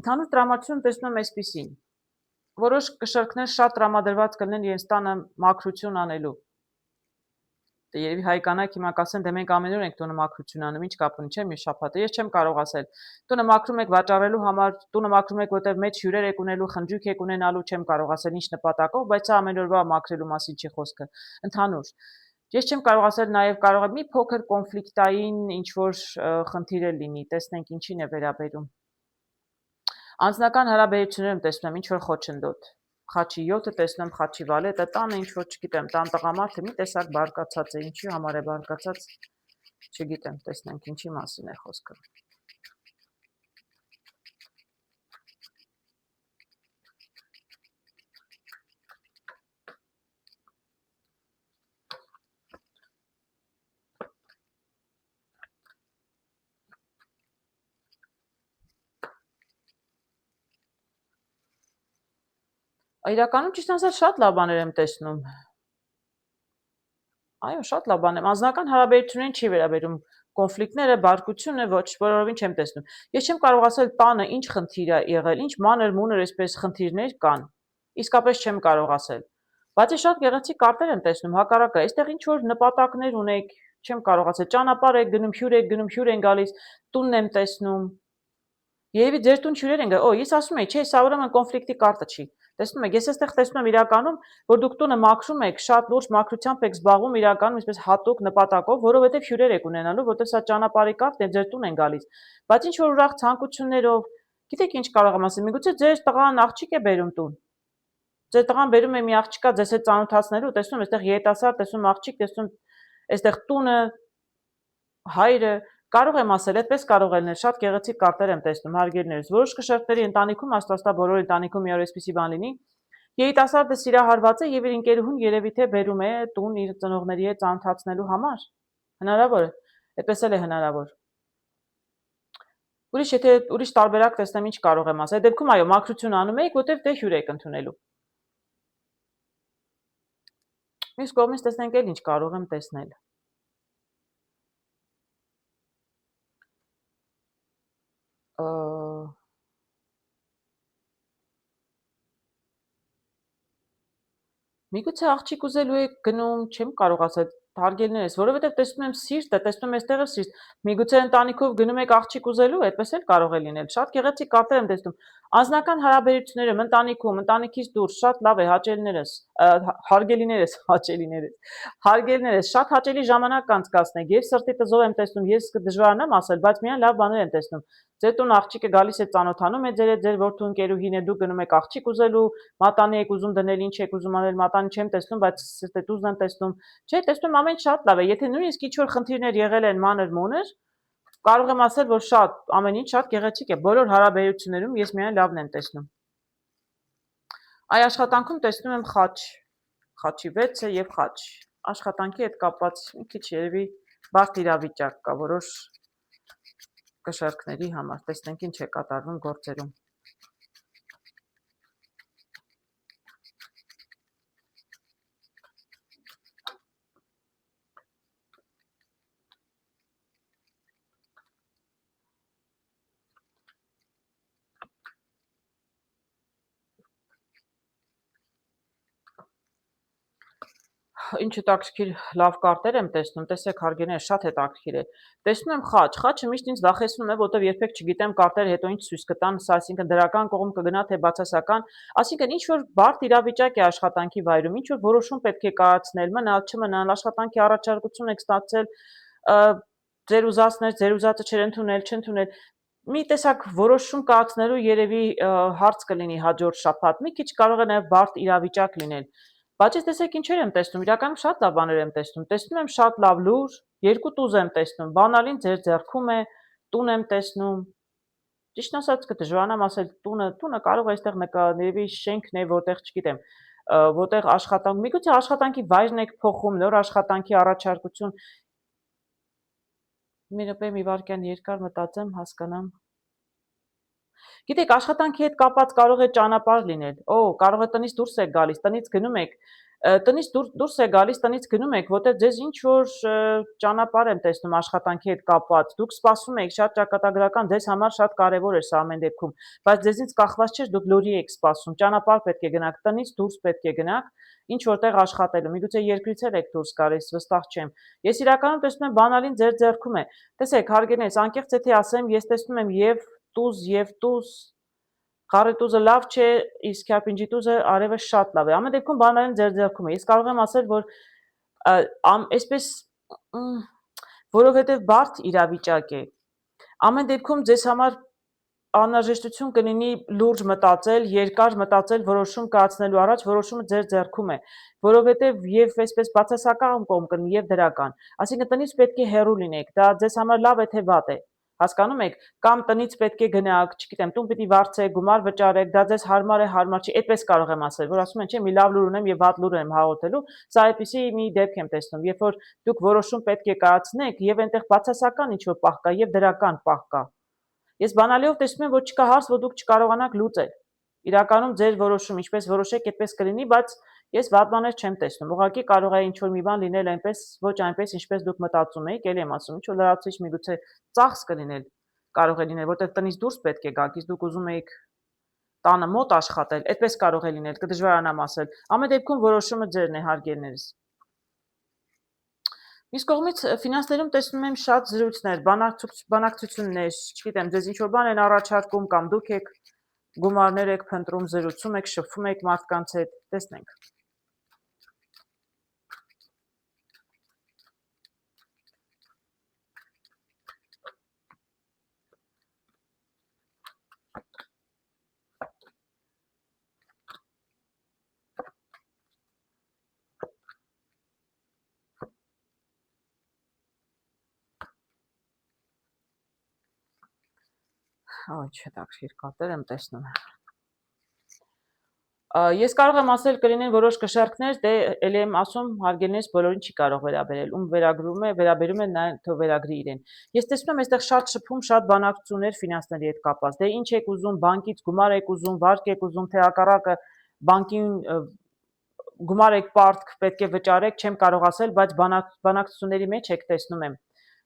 Ընդհանուր տրամադրությունը տեսնում եմ այսպիսին։ Որոշ կշարքներ շատ տրամադրված կլինեն իրենց տանը մաքրություն անելու։ Դե երևի հայ կանայք հիմա կասեն, դե մենք ամեն օր ենք տունը մաքրություն անում, ինչ կապ ունի, չէ՞, մի շաբաթ է, ես չեմ կարող ասել։ Տունը մաքրում եք վաճառելու համար, տունը մաքրում եք, որտեղ մեծ հյուրեր եք ունելու, խնջույք եք ունենալու, չեմ կարող ասել ինչ նպատակով, բայց սա ամեն օրվա մաքրելու մասին չի խոսքը։ Ընդհանուր։ Ես չեմ կարող ասել նաև կարող է մի փոքր կոնֆլիկտային ինչ որ խնդիր լինի, տեսնենք ինչին է վերաբերում։ Անձնական հարաբերություններ եմ տեսնում, ինչ որ խոչընդոտ։ Խաչի 7-ը տեսնում խաչի վալետը, տանը ինչ որ չգիտեմ, տան տղամարդը մի տեսակ բարկացած է, ինչի համար է բարկացած, չգիտեմ, տեսնենք ինչի մասին է խոսքը։ Իրականում ճիշտ ասած շատ լավ բաներ եմ տեսնում։ Այո, շատ լավ բան եմ։ Անձնական հարաբերություններին չի վերաբերում կոնֆլիկտները, բարկությունը, ոչ, բոլորովին չեմ տեսնում։ Ես չեմ կարող ասել տանը ինչ խնդիր է եղել, ինչ մանր-մունր այսպես խնդիրներ կան։ Իսկապես չեմ կարող ասել։ Բայց ես շատ գեղեցիկ կարտեր եմ տեսնում, հակառակը, այստեղ ինչ որ նպատակներ ունեք, չեմ կարող ասել, ճանապարհ եք գնում, հյուր են գալիս, տունն եմ տեսնում։ Երևի ձեր տուն հյուրեր են գալիս։ Ես ասում եի, չէ, սա ուրեմն կոնֆլիկտի կարտը չի։ Տեսնում եք, ես այստեղ տեսնում եմ իրականում, որ դուք տունը մաքրում եք, շատ լուրջ մաքրությամբ եք զբաղվում իրականում այսպես հատուկ նպատակով, որովհետև հյուրեր եք ունենալու, որտեղ սա ճանապարհի կարգ է, ձեր տուն են գալիս։ Բայց ինչ որ ուրախ ցանկություններով, գիտեք ինչ կարող եմ ասել, միգուցե ձեր տղան աղջիկ է բերում տուն։ Ձեր տղան բերում է մի աղջիկա ձեզ հետ ծանոթացնելու, տեսնում այստեղ երիտասարդ, տեսնում աղջիկ, տեսնում այստեղ տունը, հայրը, կարող եմ ասել, այդպես կարող է լինել, շատ գեղեցիկ կարտեր եմ տեսնում, հարգելիներս։ Որոշ կշերտների ընտանիքում, աստվածտա բոլոր ընտանիքում մի օր այսպիսի բան լինի, երիտասարդը սիրահարված է եւ իր ընկերուհուն երևի թե բերում է տուն իր ծնողների հետ ծանոթացնելու համար։ Հնարավոր է, այդպես էլ է հնարավոր։ Եթե ուրիշ տարբերակ տեսնեմ, ինչ կարող եմ ասել։ Այդ դեպքում այո, մաքրություն անում եք, որտեղ դե հյուր եք ընդունելու։ Մյուս կողմից տեսնենք էլ ինչ կարող եմ տեսնել։ Միգուցե աղջիկ ուզելու եք գնում, չեմ կարող ասել, հարգելիներս, որովհետև տեսնում եմ սիրտը, տեսնում եմ այստեղ սիրտ։ Միգուցե ընտանիքով գնում եք աղջիկ ուզելու, այդպես էլ կարող է լինել։ Շատ գեղեցիկ կարտեր եմ տեսնում։ Անձնական հարաբերություններում, ընտանիքում, ընտանիքից դուրս շատ լավ է, հաճելիներս, հարգելիներս, հարգելիներս, շատ հաճելի ժամանակ կանցկացնեք։ Ես սրտի տզով եմ տեսնում, ես դժվարանամ ասել, բայց միայն լավ բաներ եմ տեսնում։ Ձեր տուն աղջիկը գալիս է ծանոթանում է ձեր որդու ընկերուհին է, դուք գնում եք աղջիկ ուզելու, մատանի եք ուզում դնել, ինչ եք ուզում անել, մատանի չեմ տեսնում, բայց ստետուզն եմ տեսնում։ Չէ, տեսնում ամեն շատ լավ է։ Եթե նույնիսկ ինչ-որ խնդիրներ եղել են մանր-մունր, կարող եմ ասել, որ շատ ամեն ինչ շատ գեղեցիկ է։ Բոլոր հարաբերություններում ես միայն լավն եմ տեսնում։ Այ աշխատանքում տեսնում եմ խաչ, խաչի 6-ը եւ խաչ։ Աշխատանքի հետ կապված մի քիչ երևի բարդ իրավիճակ կա որոշ կշարքների համար, տեսնենք ինչ է կատարվում գործերում։ Ինչ հետաքրքիր լավ կարտեր եմ տեսնում, տեսեք հարգելիներ, շատ հետաքրքիր է։ Տեսնում եմ խաչ, խաչը միշտ ինձ վախեցնում է, որտեղ երբեք չգիտեմ կարտերը հետո ինչ ցույց կտան, սա այսինքն դրական կողմ կգնա թե բացասական, այսինքն ինչ որ բարդ իրավիճակ է աշխատանքի վայրում, ինչ որ որոշում պետք է կայացնել, մնալ, չմնալ, աշխատանքի առաջարկություն եք ստացել, ձեր ուզածներ, ձեր ուզածը չեն ընդունել, չընդունել։ Մի տեսակ որոշում կայացնելու երևի հարց կլինի հաջորդ շաբաթ, մի քիչ կարող է նաև բարդ իրավիճակ լինել։ Բայց ես տեսեք ինչեր եմ տեսնում, իրականում շատ լավ բաներ եմ տեսնում եմ շատ լավ լուր, երկու տուզ եմ տեսնում, բանալին ձեր ձեռքում է, տուն եմ տեսնում, ճիշտ ասած կդժվարանամ ասել տունը կարող է այստեղ ներևի շենքն է, որտեղ չգիտեմ, որտեղ աշխատանք, միգուցե աշխատանքի վայրն եք փոխում, նոր աշխատանքի առաջարկություն, մի րոպե մի վայրկյան երկար մտածեմ, հասկանամ։ Գիտեք, աշխատանքի հետ կապված կարող է ճանապարհ լինել։ Կարող է տնից դուրս եք գալիս, տնից գնում եք, տնից դուրս եք գալիս, տնից գնում եք, որտեղ ձեզ ինչ որ ճանապարհ եմ տեսնում աշխատանքի հետ կապված։ Դուք սպասում եք, շատ ճակատագրական, ձեզ համար շատ կարևոր է սա ամեն դեպքում, բայց ձեզնից կախված չէ, դուք լորի եք սպասում, ճանապարհ պետք է գնաք, տնից դուրս պետք է գնաք, ինչ որտեղ աշխատելու։ Միգուցե երկրից էլ եք դուրս գալիս, վստահ չեմ։ Ես իրականում տեսնում եմ բանալին ձեր ձեռքում է։ Տեսեք, հարգելիներս, անկեղծ եթե ասեմ, ես տեսնում եմ եւ տուզ, խառետուզը լավ չէ, իսկ քյապինջի տուզը արևը շատ լավ է։ Ամեն դեպքում բանալին ձեր ձեռքում է։ Ես կարող եմ ասել, որ այսպես որովհետև բարդ իրավիճակ է։ Ամեն դեպքում ձեզ համար անհրաժեշտություն կլինի լուրջ մտածել, երկար մտածել, որոշում կայացնելու առաջ, որոշումը ձեր ձեռքում է, որովհետև եւ այսպես բացասական կողմ կլինի եւ դրական։ Այսինքն տնից պետք է հեռու լինեք, դա ձեզ համար լավ է թե վատ է։ Հասկանում եք, կամ տնից պետք է գնաք, չգիտեմ, տուն պիտի վարձեք, գումար վճարեք, դա ձեզ հարմար է, հարմար չի, այդպես կարող եմ ասել, որ ասում են, չէ, մի լավ լուր ունեմ եւ վատ լուր եմ հաղորդելու, սա այդպիսի մի դեպք եմ տեսնում, երբ որ դուք որոշում պետք է կայացնեք եւ այնտեղ բացասական ինչ-որ պահ կա եւ դրական պահ կա։ Ես բանալիով տեսնում եմ, որ չկա հարց, որ դուք չկարողանաք լուծել։ Իրականում ձեր որոշում ինչպես որոշեք, այդպես կլինի, բայց ես վատ բաներ չեմ տեսնում։ Ուղղակի կարող է ինչ-որ մի բան լինել այնպես, ոչ այնպես, ինչպես դուք մտածում եք, ելի եմ ասում, ինչ-որ լրացուցիչ միգուցե ծախս կլինել, կարող է լինել, որտեղ տնից դուրս պետք է գաք, իսկ դուք ուզում եք տանը մոտ աշխատել, այդպես կարող է լինել, կդժվարանամ ասել։ Ամեն դեպքում որոշումը ձերն է, հարգելիներս։ Մյուս կողմից ֆինանսներում տեսնում եմ շատ զրույցներ, բանակցություններ, չգիտեմ, ձեզ ինչ-որ բան են առաջարկում կամ դուք եք գումարներ եք փնտրում, զրուցում եք, շփվում եք մարդկանց հետ, տեսնենք։ Ոչ, հետաքրքիր կարտեր եմ տեսնում։ Ես կարող եմ ասել կլինեն որոշ կշեռքներ, դե ելի եմ ասում հարգելինս բոլորին չի կարող վերաբերել, ում վերաբերում է նա թող վերագրի իրեն։ Ես տեսնում եմ այստեղ շատ շփում, շատ բանակցություններ ֆինանսների հետ կապված։ Դե ինչ եք ուզում, բանկից գումար եք ուզում, վարկ եք ուզում, թե հակառակը բանկին գումար եք պարտք, պետք է վճարեք, չեմ կարող ասել, բայց բանակցությունների մեջ եք տեսնում եմ։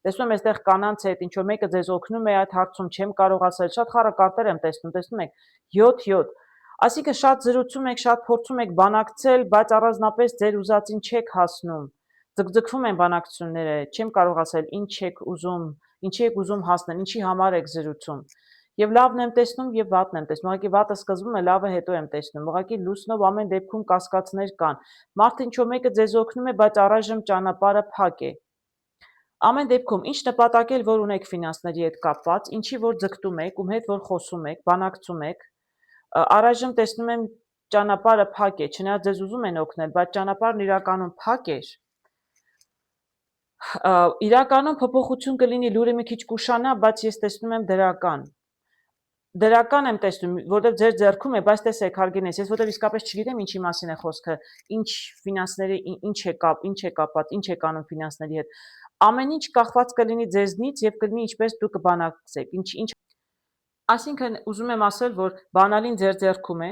Տեսնում եմ այստեղ կանանց հետ ինչ որ մեկը ձեզ օգնում է այդ հարցում, չեմ կարող ասել, շատ խառը կարտեր եմ տեսնում եք 7-7։ Այսինքն շատ զրուցում եք, շատ փորձում եք բանակցել, բայց առանձնապես ձեր ուզածին չեք հասնում։ Ձգձգվում են բանակցությունները, չեմ կարող ասել ինչի եք ուզում հասնել, ինչի համար եք զրուցում։ Եվ լավն եմ տեսնում եւ վատն եմ տեսնում։ Ուղղակի վատը սկզբում է, լավը հետո եմ տեսնում։ Ուղղակի լուսնով ամեն դեպքում կասկածներ կան։ Մարդը ինչ որ մեկը ձեզ օգնում է, բայց առայժմ ճանապարհը փակ է։ Ամեն դեպքում ինչ նպատակ էլ որ ունեք ֆինանսների հետ կապված, ինչի որ ձգտում եք, ում հետ որ խոսում եք, բանակցում եք, առայժմ տեսնում եմ ճանապարհը փակ է, չնայած ձեզ ուզում են օգնել, բայց ճանապարհն իրականում փակ է։ Իրականում փոփոխություն կլինի, լուրը մի քիչ կուշանա, բայց ես տեսնում եմ դրական եմ տեսնում, որտեղ ձեր ձեռքում է, բայց տեսեք հարգելինս, ես որտեղ իսկապես չգիտեմ ինչի մասին է խոսքը, ինչ ֆինանսների, ինչ է կապված, ինչ է կանում ֆինանսների հետ։ Ամեն ինչ կախված կլինի ձեզնից եւ կլինի ինչպես դուք կբանակցեք, ինչ Այսինքն ուզում եմ ասել, որ բանալին ձեր ձեռքում է,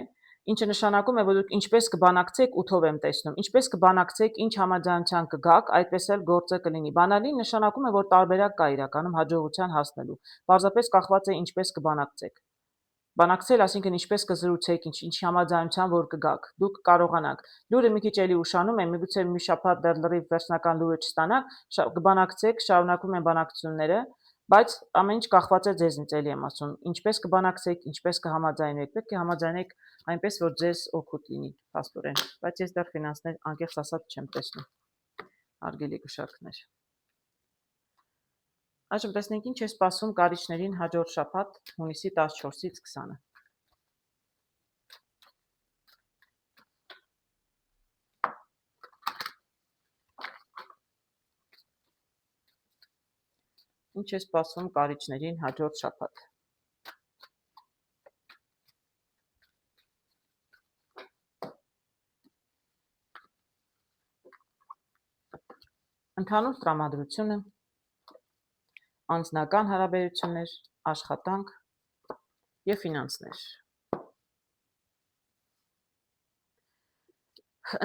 ինչը նշանակում է, որ դուք ինչպես կբանակցեք, ութով եմ տեսնում, ինչպես կբանակցեք, ինչ համաձայնության կգաք, այդպես էլ գործը կլինի։ Բանալին նշանակում է, որ տարբերակ կա իրականում հաջողության հասնելու։ Պարզապես կախված է ինչպես կբանակցեք։ Բանակցել, այսինքն ինչպես կզրուցեք, ինչ համաձայնության որ կգաք, դուք կարողանաք։ Լուրը մի քիչ էլի ուշանում է, միգուցե մի շաբաթ դեռ լրիվ վերջնական լուրը չստանաք, կբանակցեք, շարունակում են բանակցությունները, բայց ամեն ինչ կախված է ձեզնից, էլի եմ ասում, ինչպես կբանակցեք, ինչպես կհամաձայնեք, պետք է համաձայնեք այնպես, որ ձեզ օգուտ լինի, փաստորեն, բայց ես դեռ ֆինանսներ անկեղծ ասած չեմ տեսնում, հարգելի գուշակներ։ Այժմ տեսնենք ինչ է սպասում կարիճներին հաջորդ շաբաթ հունիսի 14-ից 20-ը։ Ինչ է սպասում կարիճներին հաջորդ շաբաթ։ Ընդհանուր տրամադրությունը, անձնական հարաբերություններ, աշխատանք եւ ֆինանսներ։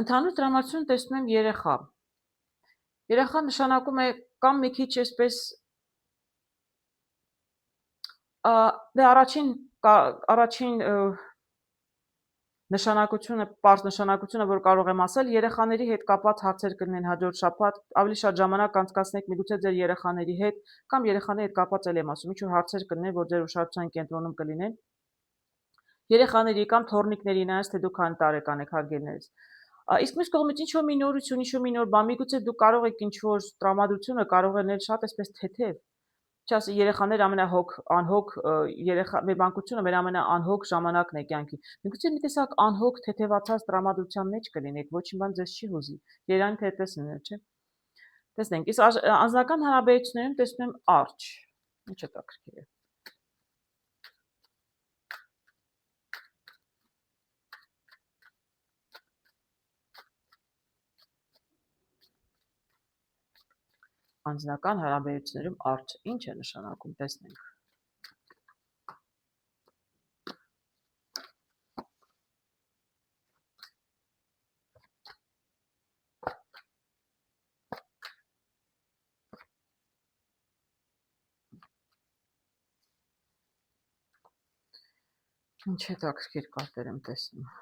Ընդհանուր տրամադրություն տեսնում եմ երեխա։ Երեխա նշանակում է կամ մի քիչ այսպես դե առաջին նշանակությունը, պարզ նշանակությունը, որ կարող եմ ասել, երեխաների հետ կապված հարցեր կլինեն հաջորդ շաբաթ, ավելի շատ ժամանակ անցկացնեք միգուցե ձեր երեխաների հետ, կամ երեխաների հետ կապված էլ եմ ասում, ինչ որ հարցեր կլինեն, որ ձեր ուշադրության կենտրոնում կլինեն։ Երեխաների կամ թոռնիկների նայած, թե դուք քանի տարեկան եք հարգելիներս։ Իսկ մյուս կողմից ինչ որ մի նորություն, ինչ որ մի նոր բան, միգուցե դուք կարող եք ինչ որ տրամադրությունը կարող է լինել շատ այսպես թեթև։ Չասի երեխաներ անհոգ երեխա մեր մանկությունը մեր ամենաանհոգ ժամանակն է կյանքի։ Միգուցե մի տեսակ անհոգ թեթևացած տրամադրության մեջ կլինեք, ոչինչ բան ձեզ չի հուզի։ Երանի թե այդպես լինել, չէ՞։ Տեսնենք, իսկ անձնական հարաբերություններում տեսնում եմ արջ։ Ինչ է տակրկիր է։ Անձնական հարաբերություններում արջ ինչ է նշանակում, տեսնենք։ Ինչ հետաքրքիր կարտեր եմ տեսնում։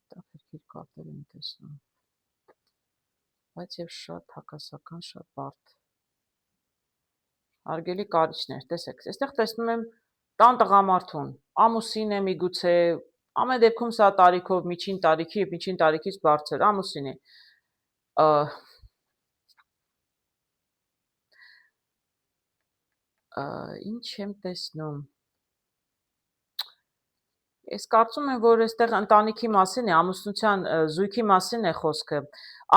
Հետաքրքիր կարտեր եմ տեսնում։ Բայց եւ շատ հակասական, շատ բարդ Հարգելի կարիճներ, տեսեք, այստեղ տեսնում եմ տան տղամարդուն, ամուսին է միգուցե, ամեն դեպքում սա տարիքով միջին տարիքի եւ միջին տարիքից բարձր ամուսին է։ Ինչ եմ տեսնում։ Ես կարծում եմ, որ այստեղ ընտանիքի մասին է, ամուսնության զույգի մասին է խոսքը։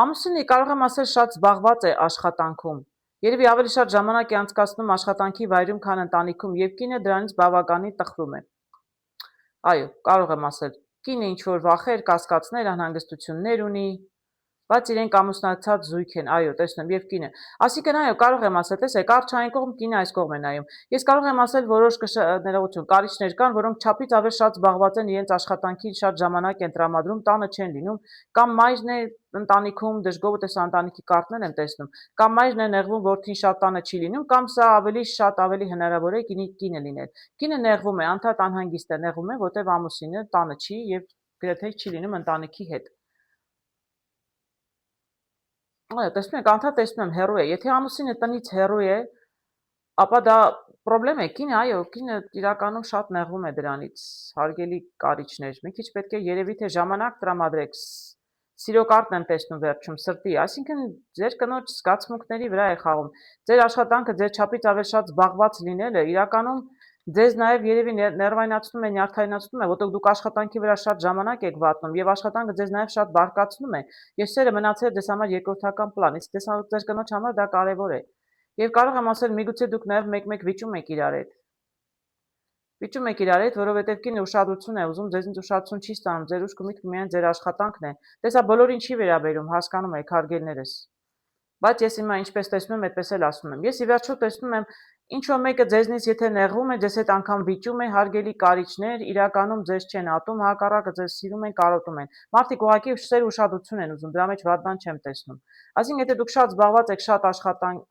Ամուսինը կարող եմ ասել շատ զբաղված է աշխատանքում։ Երևի ավելի շատ ժամանակ է անցկացնում աշխատանքի վայրում, քան ընտանիքում, եւ կինը դրանից բավականին տխրում է։ Այո, կարող եմ ասել, կինը ինչ որ վախեր, կասկածներ, անհանգստություններ ունի, բայց իրենք ամուսնացած զույգ են, այո, տեսնում եւ կինը։ Այսինքն այո, կարող եմ ասել, տեսեք, արչային կողմ կինը այս կողմ է նայում։ Ես կարող եմ ասել որոշ ներողություն, կարիճներ կան, որոնք չափից ավելի շատ զբաղված են իրենց աշխատանքին, շատ ժամանակ են տրամադրում, տանը չեն լինում, կամ մայրն է ընտանիքում, դժգոհ տեսա ընտանիքի կարտներ եմ տեսնում, կամ մայրն է նեղվում, որդին շատ տանը չի լինում, կամ սա ավելի շատ ավելի հնարավոր է կինը լինել։ Կինը նեղվում է, անդադ անհանգիստ է, նեղվում է, որտեվ ամուսինը տանը չի եւ գրեթե չի լինում ընտանիքի հետ։ Այո, տեսնում եք, անդադ տեսնում եմ հեռու է։ Եթե ամուսինը տնից հեռու է, ապա դա պրոբլեմ է։ Կինը, այո, կինը իրականում շատ նեղվում է դրանից, հարգելի կարիճներ։ Մի քիչ պետք է երևի թե ժամանակ տրամադրեք։ Սիրո կարտն եմ տեսնում վերջում, սրտի, այսինքն ձեր կնոջ զգացմունքների վրա է խաղում։ Ձեր աշխատանքը ձեր չափից ավելի շատ զբաղված լինելը իրականում ձեզ նաև երևի ներվայնացնում է, նյարդայնացնում է, որտեղ դուք աշխատանքի վրա շատ ժամանակ եք վատնում եւ աշխատանքը ձեզ նաև շատ բարկացնում է։ Ես սերը մնացել է ձեզ համար երկրորդական պլան, իսկ ձեր կնոջ համար դա կարևոր է։ Եվ կարող եմ ասել, միգուցե դուք նաև մեկ-մեկ վիճում եք իրար հետ։ Վիճում եք իրար հետ, որովհետև կինը ուշադրություն է ուզում, ձեզնից ուշադրություն չի ստանում, ձեր ուշքը միտքը միայն ձեր աշխատանքն է։ Դե սա բոլորին չի վերաբերում, հասկանում եք, հարգելներս։ Բայց ես հիմա ինչպես տեսնում եմ, այդպես էլ ասում եմ։ Ես ի վերջո տեսնում եմ, ինչ որ մեկը ձեզնից եթե նեղվում է, ձեզ հետ անգամ վիճում է, հարգելի կարիճներ, իրականում ձեզ չեն ատում, հակառակը ձեզ սիրում են, կարոտում են։ Մարդիկ ուղղակի սեր ուշադրություն են ուզում, դրա մեջ վատ բան չեմ տեսնում։ Այսինքն եթե դուք շատ զբաղված եք, շատ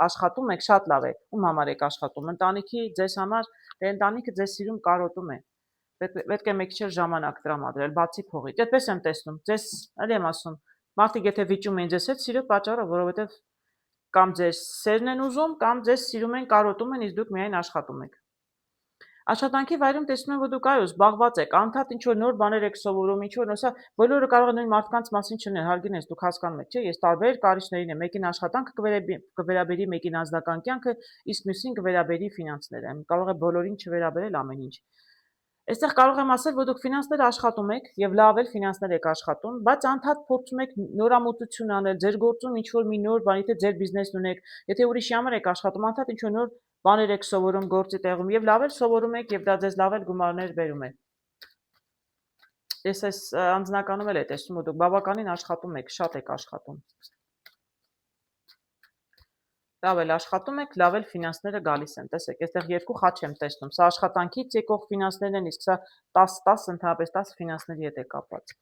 աշխատում եք, շատ լավ է։ Ում համար եք աշխատում։ Ընտանիքի ձեզ համար, դե ընտանիքը ձեզ սիրում, կարոտում է։ Պետք է մեկ քիչ ժամանակ տրամադրել, բացի փողից։ Այդպես եմ տեսնում։ Ձեզ էլի եմ ասում, մարդիկ եթե վիճում են ձեզ հետ, սիրո պատճառը, որովհետև կամ ձեզ սերն են ուզում, կամ ձեզ սիրում են, կարոտում են, իսկ դուք միայն աշխատում եք։ Աշխատանքի վայրում տեսնում եմ, որ դուք այո զբաղված եք, անդադ ինչ որ նոր բաներ եք սովորում, ինչ որ նոսա, բոլորը կարող են նույն մարդկանց մասին չլինել, հարգինես, դուք հասկանում եք, չէ՞, ես տարբեր կարիճներին եմ, մեկին աշխատանքը կվերաբերի, մեկին անձնական կյանքը, իսկ մյուսին կվերաբերի ֆինանսները, կարող է բոլորին չվերաբերել ամեն ինչ։ Այստեղ կարող եմ ասել, որ դուք ֆինանսները աշխատում եք եւ լավ էլ ֆինանսներ եք աշխատում, բայց անդադ փորձում եք նորամուծություն անել, ձեր գործում ինչ որ մի նոր բան, եթե ձեր բիզնեսն ունեք, եթե ուրիշի համար եք աշխատում, անդադ ինչ որ նոր բաներ եք սովորում գործի տեղում եւ լավ էլ սովորում եք եւ դա ձեզ լավ էլ գումարներ բերում է։ Ես այս անձնականում էլ է տեսնում, որ դուք բավականին աշխատում եք, շատ եք աշխատում։ Լավ էլ աշխատում եք, լավ էլ ֆինանսները գալիս են, տեսեք, այստեղ երկու խաչ եմ տեսնում, սա աշխատանքից եկող ֆինանսներն են, իսկ սա 10 ընդհանրապես 10 ֆինանսների հետ է կապված։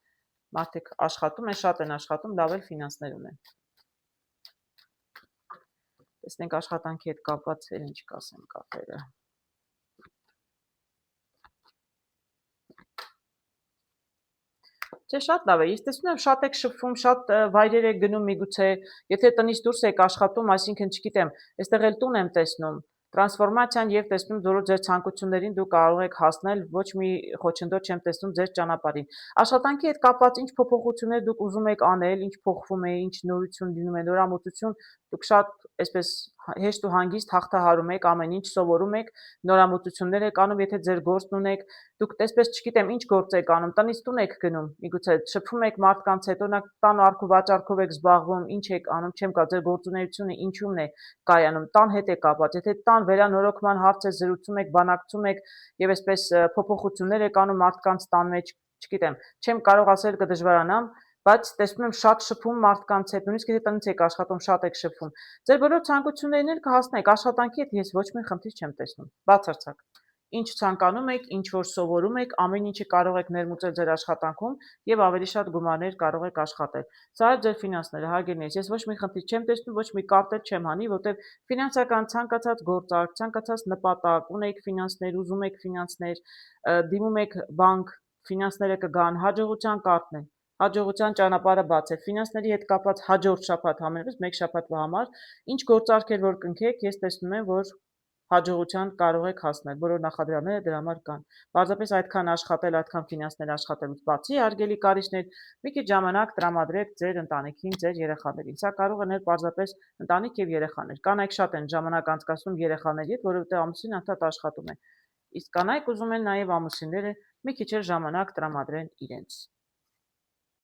Մարդիկ աշխատում են, շատ են աշխատում, լավ էլ ֆինանսներ ունեն։ Տեսնենք աշխատանքի հետ կապված էլ ինչ կասեմ կապերը։ Չէ, շատ լավ է, ես տեսնում եմ շատ եք շփվում, շատ վայրեր եք գնում միգուցե, եթե տնից դուրս եք աշխատում, այսինքն չգիտեմ, այստեղ էլ տուն եմ տեսնում, տրանսֆորմացիան եւ տեսնում որ ձեր ցանկություններին դուք կարող եք հասնել, ոչ մի խոչընդոտ չեմ տեսնում ձեր ճանապարհին։ Աշխատանքի հետ կապված ինչ փոփոխություններ դուք ուզում եք անել, ինչ փոխվում է, ինչ նորություն լինում է, նորամուծություն, դուք շատ այսպես հեշտ ու հանգիստ հաղթահարում եք, ամեն ինչ սովորում եք, նորամուծություններ եք անում, եթե ձեր գործն ունեք, դուք տեսպես չգիտեմ ինչ գործ եք անում, տնից տուն եք գնում, միգուցե շփվում եք մարդկանց հետ, օրինակ տան արքու վաճառքով եք զբաղվում, ինչ եք անում, չեմ կա, ձեր գործունեությունը ինչումն է կայանում, տան հետ է կապված, եթե տան վերանորոգման հարց է զրուցում եք, բանակցում եք եւ այսպես փոփոխություններ եք անում մարդկանց տան մեջ, չգիտեմ, չեմ կարող ասել կդժվարանամ, բայց տեսնում եմ շատ շփում մարդկանց հետ, նույնիսկ եթե տնից եք աշխատում, շատ եք շփվում։ Ձեր բոլոր ցանկություններին էլ կհասնեք, աշխատանքի հետ ես ոչ մի խնդիր չեմ տեսնում։ Բացարձակ։ Ինչ ցանկանում եք, ինչ որ սովորում եք, ամեն ինչը կարող եք ներմուծել ձեր աշխատանքում եւ ավելի շատ գումարներ կարող եք աշխատել։ Սա է ձեր ֆինանսները, հարգելիներս, ես ոչ մի խնդիր չեմ տեսնում, ոչ մի կարտել չեմ հանի, որտեղ ֆինանսական ցանկացած գործարք, ցանկացած նպատակ, ունեք ֆինանսներ, ուզում եք ֆինանսներ, դիմում եք բանկ, ֆինանսները կգան, հաջողության կարտն է։ Հաջողության ճանապարհը բաց է։ Ֆինանսների հետ կապված հաջորդ շաբաթ համենայնիվ մեկ շաբաթվա համար ինչ գործարքեր որ կնքեք, ես տեսնում եմ, որ հաջողության կարող եք հասնել, բոլոր նախադրյալները դրա համար կան։ Պարզապես այդքան աշխատել, այդքան ֆինանսներ աշխատելուց բացի, հարգելի կարիչներ, մի քիչ ժամանակ տրամադրեք ձեր ընտանիքին, ձեր երեխաներին։ Սա կարող է ներ պարզապես ընտանիք եւ երեխաներ։ Կանայք շատ են ժամանակ անցկացնում երեխաների հետ, որովհետեւ ամուսինը անդադ աշխատում է։ Իսկ կանայք ուզում են նաեւ ամուսինները մի քիչ էլ ժամանակ տրամադրեն իրենց։